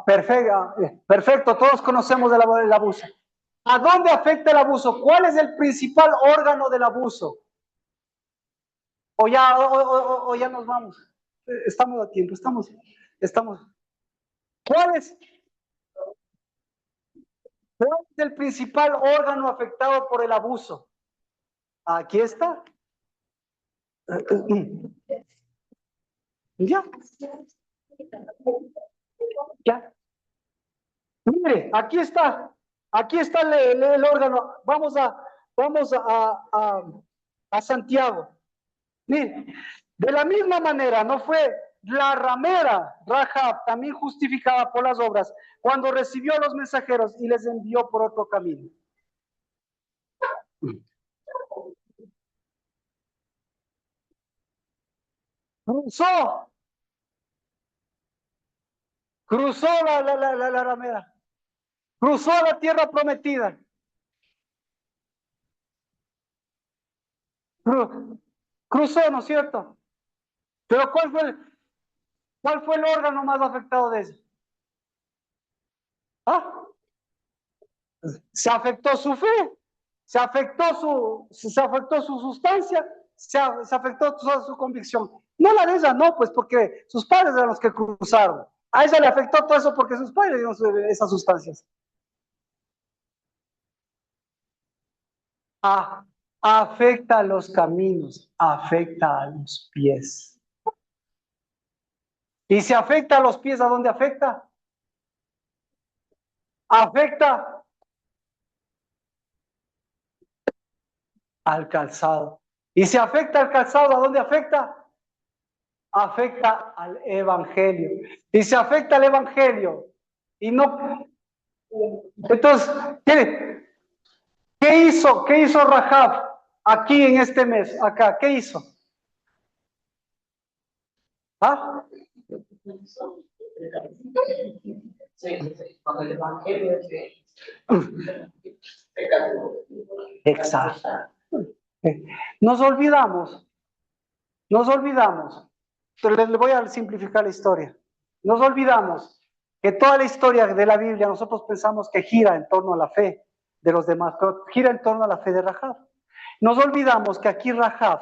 perfecto, todos conocemos el abuso. ¿A dónde afecta el abuso? ¿Cuál es el principal órgano del abuso? O ya nos vamos. Estamos a tiempo, estamos. ¿Cuál es el principal órgano afectado por el abuso? Aquí está. Ya. Ya. Mire, aquí está. Aquí está el órgano. Vamos a Santiago. Mire, de la misma manera, no fue la ramera Rahab también justificada por las obras cuando recibió a los mensajeros y les envió por otro camino. Cruzó la ramera, cruzó la tierra prometida. Cruzó, ¿no es cierto? Pero ¿cuál fue el órgano más afectado de eso? ¿Ah? Se afectó su fe, se afectó su sustancia, se afectó toda su convicción. No la de ella, no, pues porque sus padres eran los que cruzaron. A ella le afectó todo eso porque sus padres dieron esas sustancias. Afecta a los caminos, afecta a los pies. Y si afecta a los pies, ¿a dónde afecta? Afecta al calzado. Y si afecta al calzado, ¿a dónde afecta? Afecta al evangelio. Y si afecta al evangelio y no... Entonces, ¿qué hizo Rahab aquí en este mes? Acá, ¿qué hizo? ¿Ah? Exacto. Nos olvidamos. Les voy a simplificar la historia. Nos olvidamos que toda la historia de la Biblia nosotros pensamos que gira en torno a la fe de los demás, pero gira en torno a la fe de Rahab. Nos olvidamos que aquí Rahab,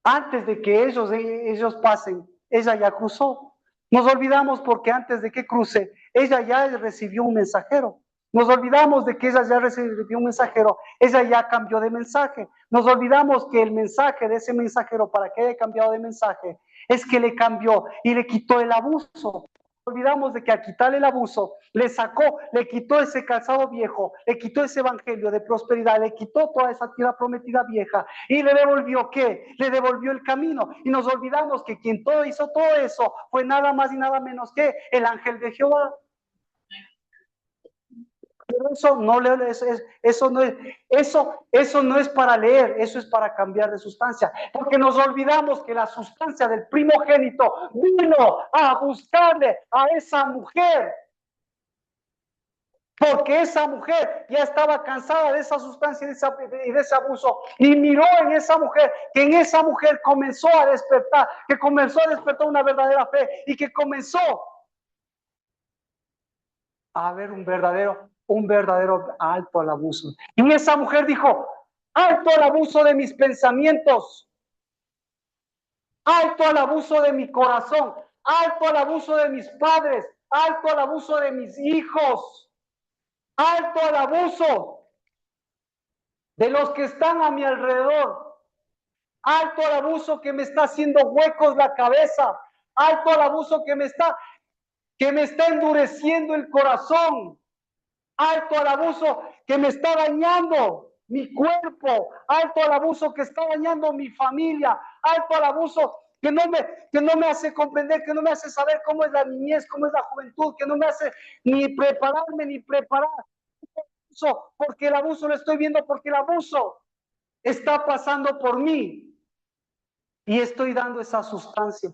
antes de que ellos pasen, ella ya cruzó. Nos olvidamos porque antes de que cruce, ella ya recibió un mensajero. Nos olvidamos de que ella ya recibió un mensajero, ella ya cambió de mensaje. Nos olvidamos que el mensaje de ese mensajero, para que haya cambiado de mensaje, es que le cambió y le quitó el abuso. Olvidamos de que al quitarle el abuso, le quitó ese calzado viejo, le quitó ese evangelio de prosperidad, le quitó toda esa tierra prometida vieja y le devolvió ¿qué? Le devolvió el camino. Y nos olvidamos que quien hizo todo eso fue nada más y nada menos que el ángel de Jehová. Pero eso no es para leer, eso es para cambiar de sustancia, porque nos olvidamos que la sustancia del primogénito vino a buscarle a esa mujer, porque esa mujer ya estaba cansada de esa sustancia y de ese abuso, y miró en esa mujer, que en esa mujer comenzó a despertar, que comenzó a despertar una verdadera fe, y que comenzó a haber un verdadero alto al abuso. Y esa mujer dijo, alto al abuso de mis pensamientos, alto al abuso de mi corazón, alto al abuso de mis padres, alto al abuso de mis hijos, alto al abuso de los que están a mi alrededor. Alto al abuso que me está haciendo huecos la cabeza. Alto al abuso que me está endureciendo el corazón. Alto al abuso que me está dañando mi cuerpo. Alto al abuso que está dañando mi familia. Alto al abuso que no me hace comprender, que no me hace saber cómo es la niñez, cómo es la juventud, que no me hace ni prepararme ni preparar. Porque el abuso lo estoy viendo, porque el abuso está pasando por mí y estoy dando esa sustancia.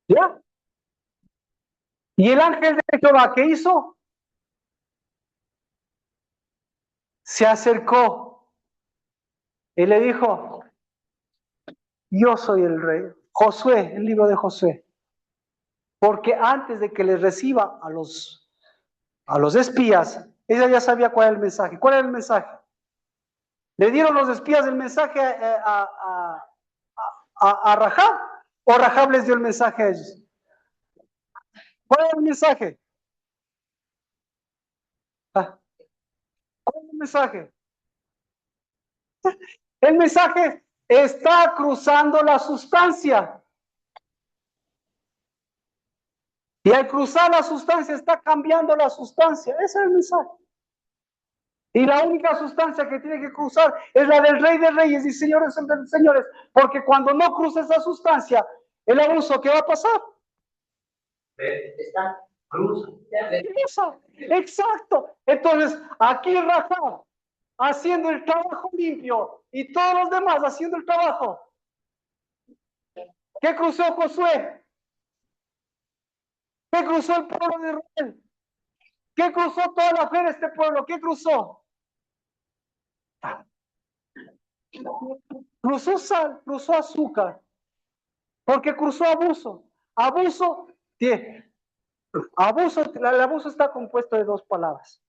¿Ya? Y el ángel de Jehová, ¿qué hizo? Se acercó y le dijo: yo soy el rey. Josué, el libro de Josué. Porque antes de que les reciba a los espías, ella ya sabía cuál era el mensaje. ¿Cuál era el mensaje? ¿Le dieron los espías el mensaje a Rahab? ¿O Rahab les dio el mensaje a ellos? ¿Cuál era el mensaje? ¿Cuál era el mensaje? El mensaje está cruzando la sustancia. Y al cruzar la sustancia está cambiando la sustancia. Ese es el mensaje. Y la única sustancia que tiene que cruzar es la del Rey de Reyes y Señores de Señores. Porque cuando no cruza esa sustancia, el abuso, ¿qué va a pasar? Está cruza. Exacto. Entonces, aquí Rahab haciendo el trabajo limpio y todos los demás haciendo el trabajo. ¿Qué cruzó Josué? ¿Qué cruzó el pueblo de Israel? ¿Qué cruzó toda la fe de este pueblo? ¿Qué cruzó? Cruzó sal, cruzó azúcar, porque cruzó abuso. Abuso, el abuso está compuesto de dos palabras.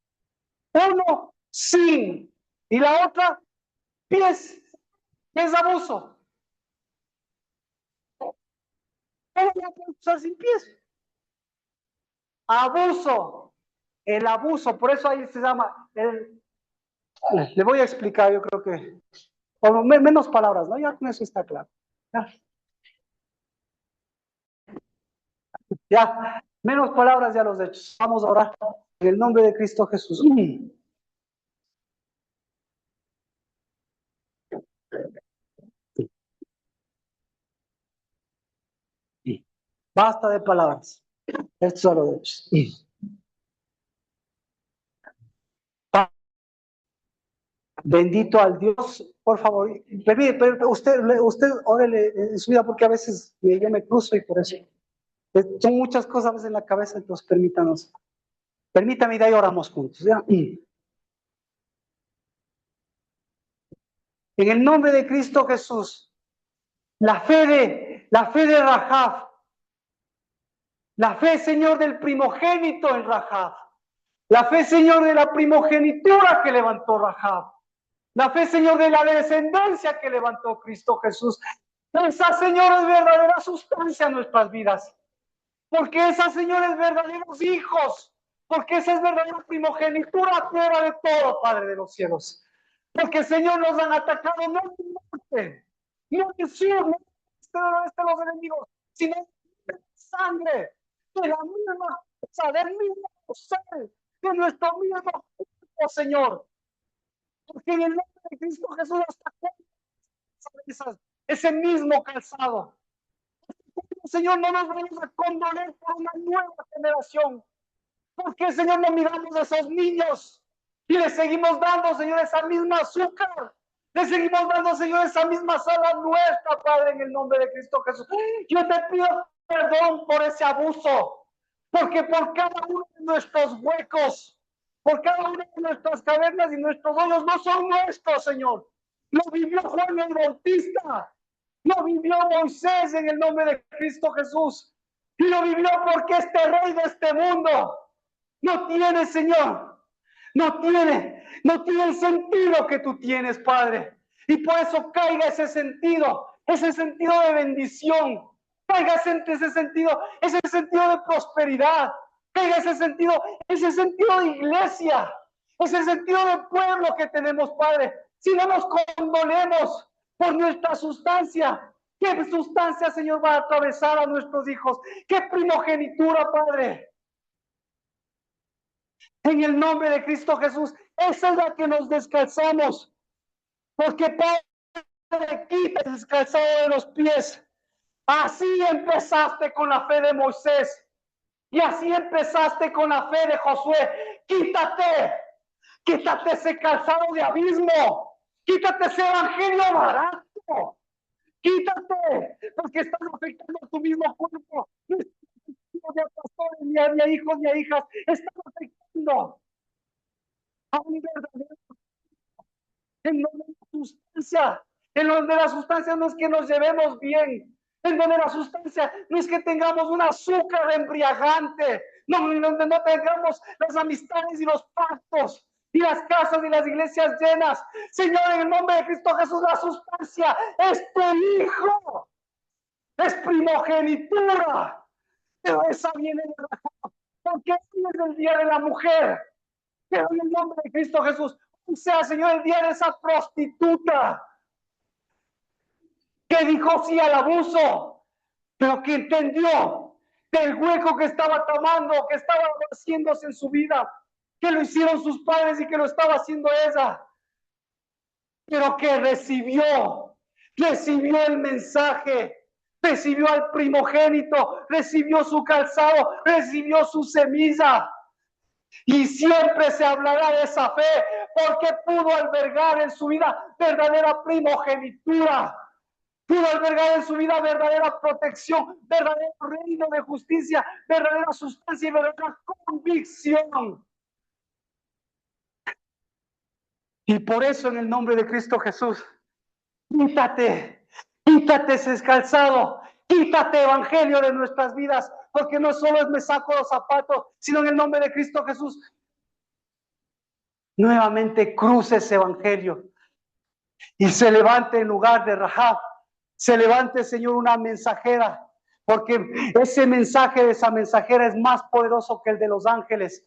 Uno, sin, y la otra, pies. ¿Qué es abuso? ¿Cómo voy a poder usar sin pies? Abuso. El abuso, por eso ahí se llama, le voy a explicar, yo creo que, con menos palabras, ¿no? Ya con eso está claro. Ya, menos palabras, ya los hechos. Vamos a orar en el nombre de Cristo Jesús. Basta de palabras. Estos son los hechos. Bendito al Dios, por favor. Usted órele en su vida, porque a veces yo me cruzo y por eso. Son muchas cosas a veces en la cabeza, entonces permítanos. Permítame y de ahí oramos juntos. ¿Ya? En el nombre de Cristo Jesús, la fe de Rahab, la fe, Señor, del primogénito en Rahab, la fe, Señor, de la primogenitura que levantó Rahab, la fe, Señor, de la descendencia que levantó Cristo Jesús. Esa, Señor, es verdadera sustancia en nuestras vidas. Porque esa, Señor, es verdaderos hijos. Porque esa es verdadera primogenitura prueba de todo, Padre de los cielos. Porque, Señor, nos han atacado no en norte, no en sur, no en los enemigos, sino en sangre, de la misma cosa, del mismo ser, de nuestro mismo cuerpo, Señor. Porque en el nombre de Cristo Jesús hasta ese mismo calzado. Señor, no nos vamos a condoler por una nueva generación. Porque, Señor, no miramos a esos niños y le seguimos dando, Señor, esa misma azúcar. Le seguimos dando, Señor, esa misma sal a nuestra, Padre, en el nombre de Cristo Jesús. Yo te pido perdón por ese abuso. Porque por cada uno de nuestros huecos, por cada una de nuestras cavernas y nuestros hoyos no son nuestros, Señor. Lo vivió Juan el Bautista. Lo vivió Moisés en el nombre de Cristo Jesús. Y lo vivió porque este rey de este mundo no tiene, Señor. No tiene el sentido que tú tienes, Padre. Y por eso caiga ese sentido de bendición. Caiga ese sentido de prosperidad. Caiga ese sentido de iglesia. Ese sentido de pueblo que tenemos, Padre. si no nos condolemos por nuestra sustancia? ¿Qué sustancia, Señor, va a atravesar a nuestros hijos? ¿Qué primogenitura, Padre? En el nombre de Cristo Jesús, esa es la que nos descalzamos. Porque, Padre, quita el descalzado de los pies. Así empezaste con la fe de Moisés. Y así empezaste con la fe de Josué. Quítate ese calzado de abismo. Quítate ese evangelio barato. Quítate, porque estás afectando a tu mismo cuerpo. No estás de pastores, ni a hijos, ni a hijas. Estás afectando a un verdadero en donde la sustancia, en donde la sustancia no es que nos llevemos bien, en donde la sustancia no es que tengamos un azúcar embriagante, no, en donde no tengamos las amistades y los pactos y las casas y las iglesias llenas. Señor, en el nombre de Cristo Jesús, la sustancia es tu hijo, es primogenitura, pero esa viene de Rahab, porque hoy es el día de la mujer. Pero en el nombre de Cristo Jesús, sea, Señor, el día de esa prostituta que dijo sí al abuso, pero que entendió del hueco que estaba tomando, que estaba haciéndose en su vida, que lo hicieron sus padres y que lo estaba haciendo ella, pero que recibió el mensaje, recibió al primogénito, recibió su calzado, recibió su semilla. Y siempre se hablará de esa fe, porque pudo albergar en su vida verdadera primogenitura, pudo albergar en su vida verdadera protección, verdadero reino de justicia, verdadera sustancia y verdadera convicción. Y por eso, en el nombre de Cristo Jesús, quítate ese calzado, quítate evangelio de nuestras vidas, porque no solo es me saco los zapatos, sino en el nombre de Cristo Jesús, nuevamente cruce ese evangelio y se levante en lugar de Rahab, se levante, Señor, una mensajera, porque ese mensaje de esa mensajera es más poderoso que el de los ángeles,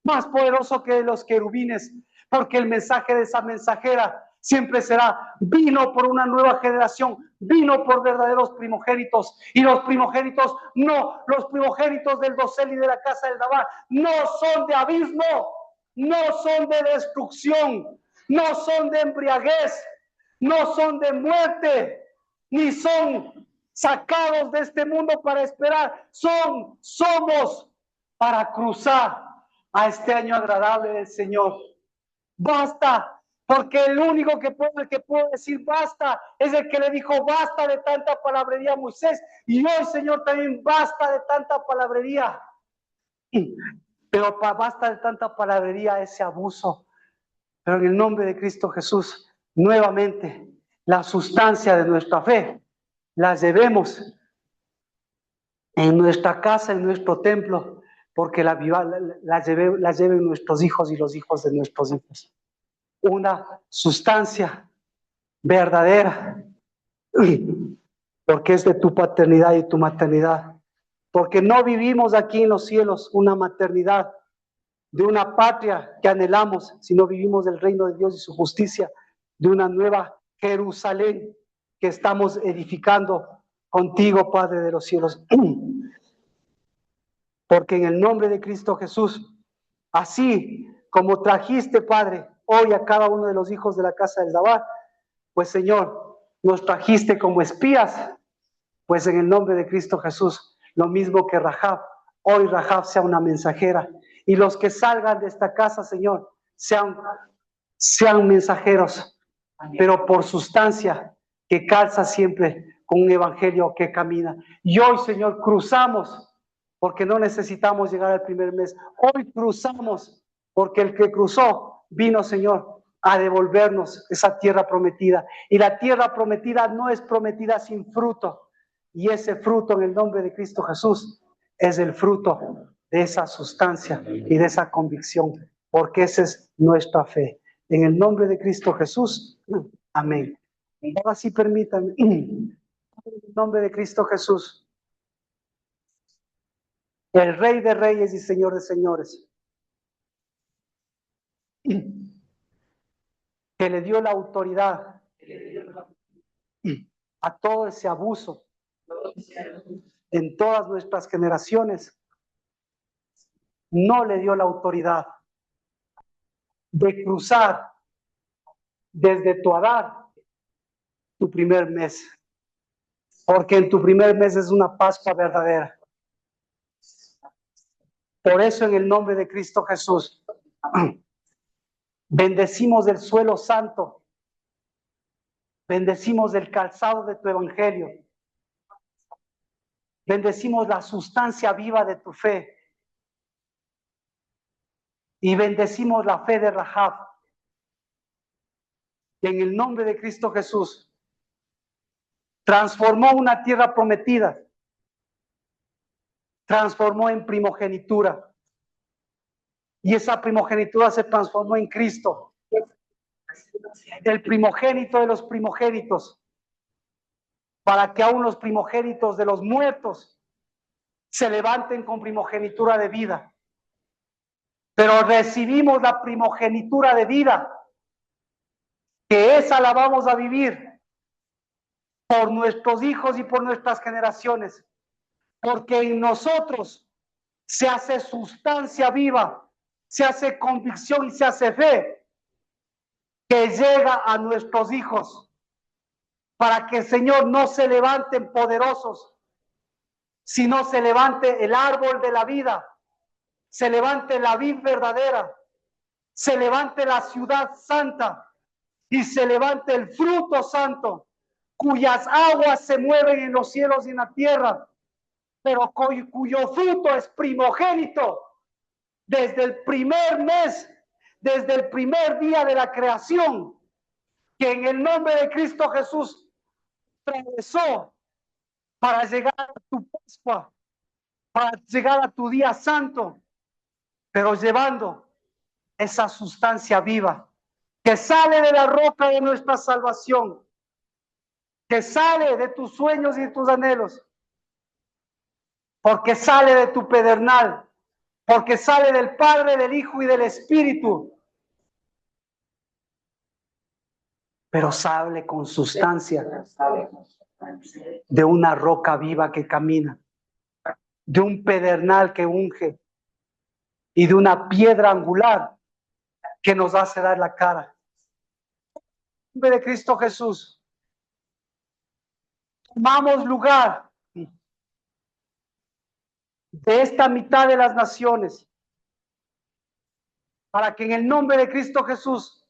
más poderoso que de los querubines, porque el mensaje de esa mensajera siempre será: vino por una nueva generación, vino por verdaderos primogénitos, y los primogénitos del dosel y de la casa del Dabar no son de abismo, no son de destrucción, no son de embriaguez, no son de muerte, ni son sacados de este mundo para esperar, somos para cruzar a este año agradable del Señor. Basta, porque el único que puede decir basta es el que le dijo basta de tanta palabrería a Moisés, y hoy, Señor, también basta de tanta palabrería. Pero basta de tanta palabrería, ese abuso. Pero en el nombre de Cristo Jesús, nuevamente, la sustancia de nuestra fe la llevemos en nuestra casa, en nuestro templo, porque la lleven nuestros hijos y los hijos de nuestros hijos. Una sustancia verdadera, porque es de tu paternidad y tu maternidad, porque no vivimos aquí en los cielos una maternidad de una patria que anhelamos, sino vivimos del reino de Dios y su justicia, de una nueva Jerusalén que estamos edificando contigo, Padre de los cielos. Porque en el nombre de Cristo Jesús, así como trajiste, Padre, hoy a cada uno de los hijos de la casa del Dabar, pues, Señor, nos trajiste como espías, pues en el nombre de Cristo Jesús, lo mismo que Rahab, hoy Rahab sea una mensajera, y los que salgan de esta casa, Señor, sean mensajeros, pero por sustancia que calza siempre con un evangelio que camina. Y hoy, Señor, cruzamos, porque no necesitamos llegar al primer mes. Hoy cruzamos, porque el que cruzó vino, Señor, a devolvernos esa tierra prometida. Y la tierra prometida no es prometida sin fruto. Y ese fruto, en el nombre de Cristo Jesús, es el fruto de esa sustancia y de esa convicción, porque esa es nuestra fe. En el nombre de Cristo Jesús, amén. Ahora sí permítanme, en el nombre de Cristo Jesús, el Rey de Reyes y Señor de Señores, que le dio la autoridad a todo ese abuso en todas nuestras generaciones, no le dio la autoridad de cruzar desde tu Adán tu primer mes, porque en tu primer mes es una Pascua verdadera. Por eso, en el nombre de Cristo Jesús, bendecimos el suelo santo, bendecimos el calzado de tu evangelio, bendecimos la sustancia viva de tu fe y bendecimos la fe de Rahab. Y en el nombre de Cristo Jesús, transformó una tierra prometida, transformó en primogenitura. Y esa primogenitura se transformó en Cristo, el primogénito de los primogénitos, para que aún los primogénitos de los muertos se levanten con primogenitura de vida. Pero recibimos la primogenitura de vida, que esa la vamos a vivir por nuestros hijos y por nuestras generaciones, porque en nosotros se hace sustancia viva, se hace convicción y se hace fe que llega a nuestros hijos, para que el Señor no se levanten poderosos, sino se levante el árbol de la vida, se levante la vid verdadera, se levante la ciudad santa y se levante el fruto santo, cuyas aguas se mueven en los cielos y en la tierra, pero cuyo fruto es primogénito desde el primer mes, desde el primer día de la creación, que en el nombre de Cristo Jesús atravesó para llegar a tu Pascua, para llegar a tu día santo, pero llevando esa sustancia viva que sale de la roca de nuestra salvación, que sale de tus sueños y de tus anhelos, porque sale de tu pedernal, porque sale del Padre, del Hijo y del Espíritu, pero sale con sustancia de una roca viva que camina, de un pedernal que unge y de una piedra angular que nos hace dar la cara. En nombre de Cristo Jesús, tomamos lugar de esta mitad de las naciones, para que en el nombre de Cristo Jesús,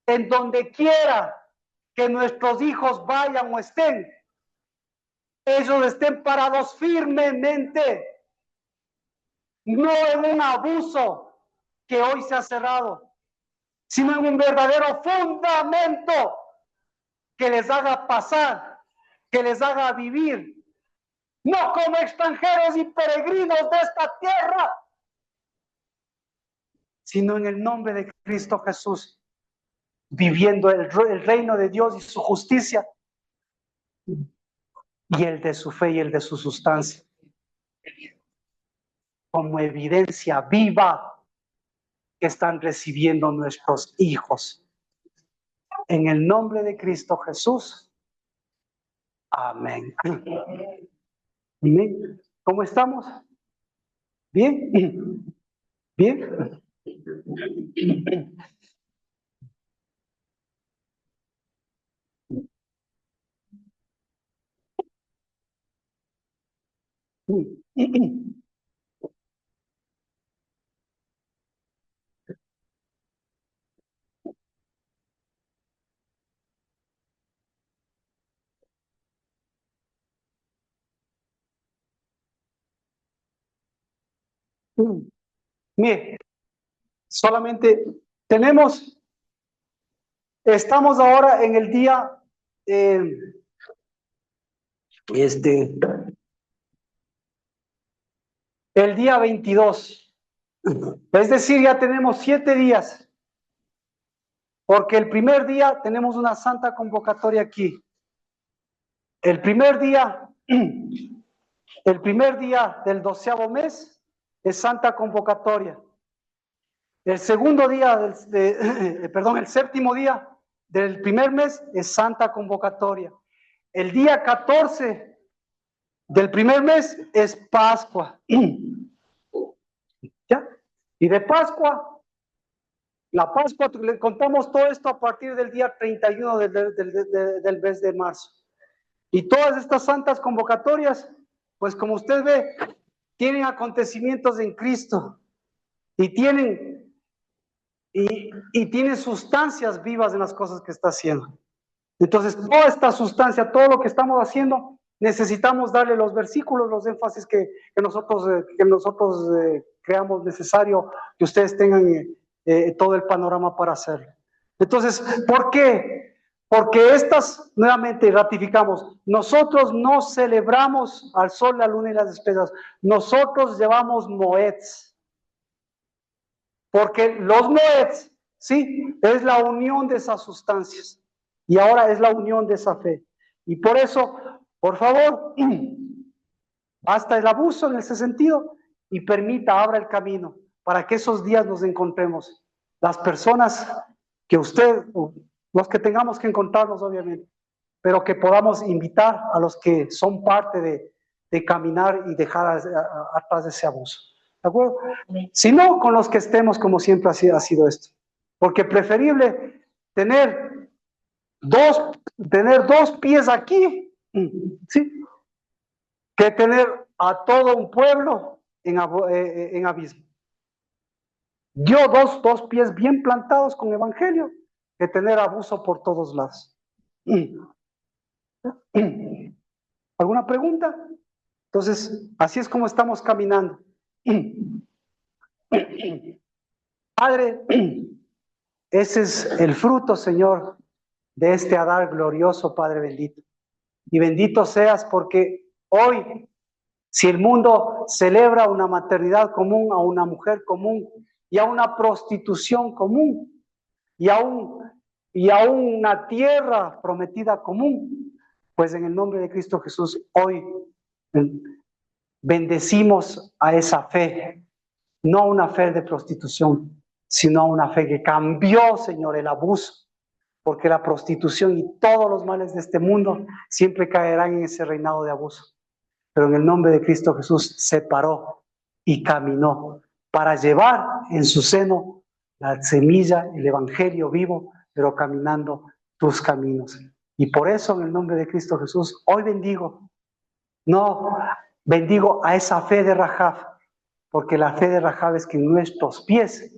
en donde quiera que nuestros hijos vayan o estén, ellos estén parados firmemente, no en un abuso que hoy se ha cerrado, sino en un verdadero fundamento que les haga pasar, que les haga vivir, no como extranjeros y peregrinos de esta tierra, sino en el nombre de Cristo Jesús, viviendo el reino de Dios y su justicia, y el de su fe y el de su sustancia, como evidencia viva que están recibiendo nuestros hijos. En el nombre de Cristo Jesús. Amén. Amén. ¿Cómo estamos? ¿Bien? ¿Bien? Mire, solamente estamos ahora en el día, el día 22. Es decir, ya tenemos 7 días, porque el primer día tenemos una santa convocatoria aquí. El primer día del 12º mes es santa convocatoria. El segundo día, el séptimo día del primer mes es Santa Convocatoria. El día 14 del primer mes es Pascua. ¿Ya? Y de Pascua, la Pascua, le contamos todo esto a partir del día 31 del mes de marzo. Y todas estas santas convocatorias, pues como usted ve, tienen acontecimientos en Cristo y tienen sustancias vivas en las cosas que está haciendo. Entonces, toda esta sustancia, todo lo que estamos haciendo, necesitamos darle los versículos, los énfasis que nosotros creamos necesario que ustedes tengan todo el panorama para hacerlo. Entonces, ¿por qué? Porque nuevamente ratificamos, nosotros no celebramos al sol, la luna y las estrellas, nosotros llevamos moeds. Porque los moeds, sí, es la unión de esas sustancias. Y ahora es la unión de esa fe. Y por eso, por favor, basta el abuso en ese sentido y abra el camino para que esos días nos encontremos. Las personas que los que tengamos que encontrarnos, obviamente, pero que podamos invitar a los que son parte de caminar y dejar atrás de ese abuso. ¿De acuerdo? Si no, con los que estemos, como siempre ha sido esto. Porque preferible tener dos pies aquí, ¿sí? Que tener a todo un pueblo en abismo. Dio dos pies bien plantados con evangelio que tener abuso por todos lados. ¿Alguna pregunta? Entonces, así es como estamos caminando. Padre, ese es el fruto, Señor, de este Adar glorioso, Padre bendito. Y bendito seas porque hoy, si el mundo celebra una maternidad común, a una mujer común y a una prostitución común y a una tierra prometida común, pues en el nombre de Cristo Jesús hoy bendecimos a esa fe, no una fe de prostitución, sino una fe que cambió, Señor, el abuso, porque la prostitución y todos los males de este mundo siempre caerán en ese reinado de abuso. Pero en el nombre de Cristo Jesús se paró y caminó para llevar en su seno la semilla, el evangelio vivo, pero caminando tus caminos. Y por eso en el nombre de Cristo Jesús hoy bendigo a esa fe de Rahab, porque la fe de Rahab es que en nuestros pies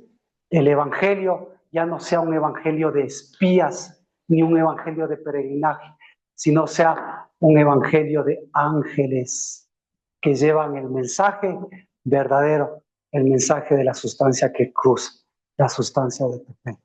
el evangelio ya no sea un evangelio de espías ni un evangelio de peregrinaje, sino sea un evangelio de ángeles que llevan el mensaje verdadero, el mensaje de la sustancia que cruza, la sustancia de tu fe.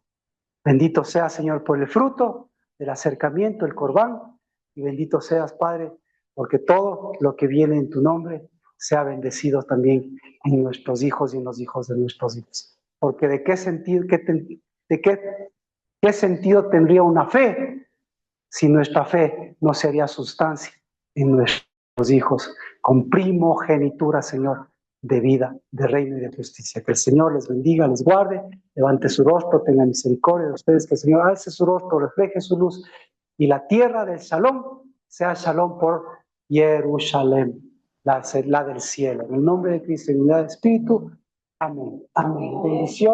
Bendito sea, Señor, por el fruto del acercamiento, el corbán, y bendito seas, Padre, porque todo lo que viene en tu nombre sea bendecido también en nuestros hijos y en los hijos de nuestros hijos. Porque ¿de qué sentido, qué sentido tendría una fe si nuestra fe no sería sustancia en nuestros hijos, con primogenitura, Señor, de vida, de reino y de justicia? Que el Señor les bendiga, les guarde, levante su rostro, tenga misericordia de ustedes, que el Señor alce su rostro, refleje su luz, y la tierra del Shalom sea Shalom por Jerusalén, la del cielo. En el nombre de Cristo y en unidad de Espíritu. Amén. Amén. Bendición.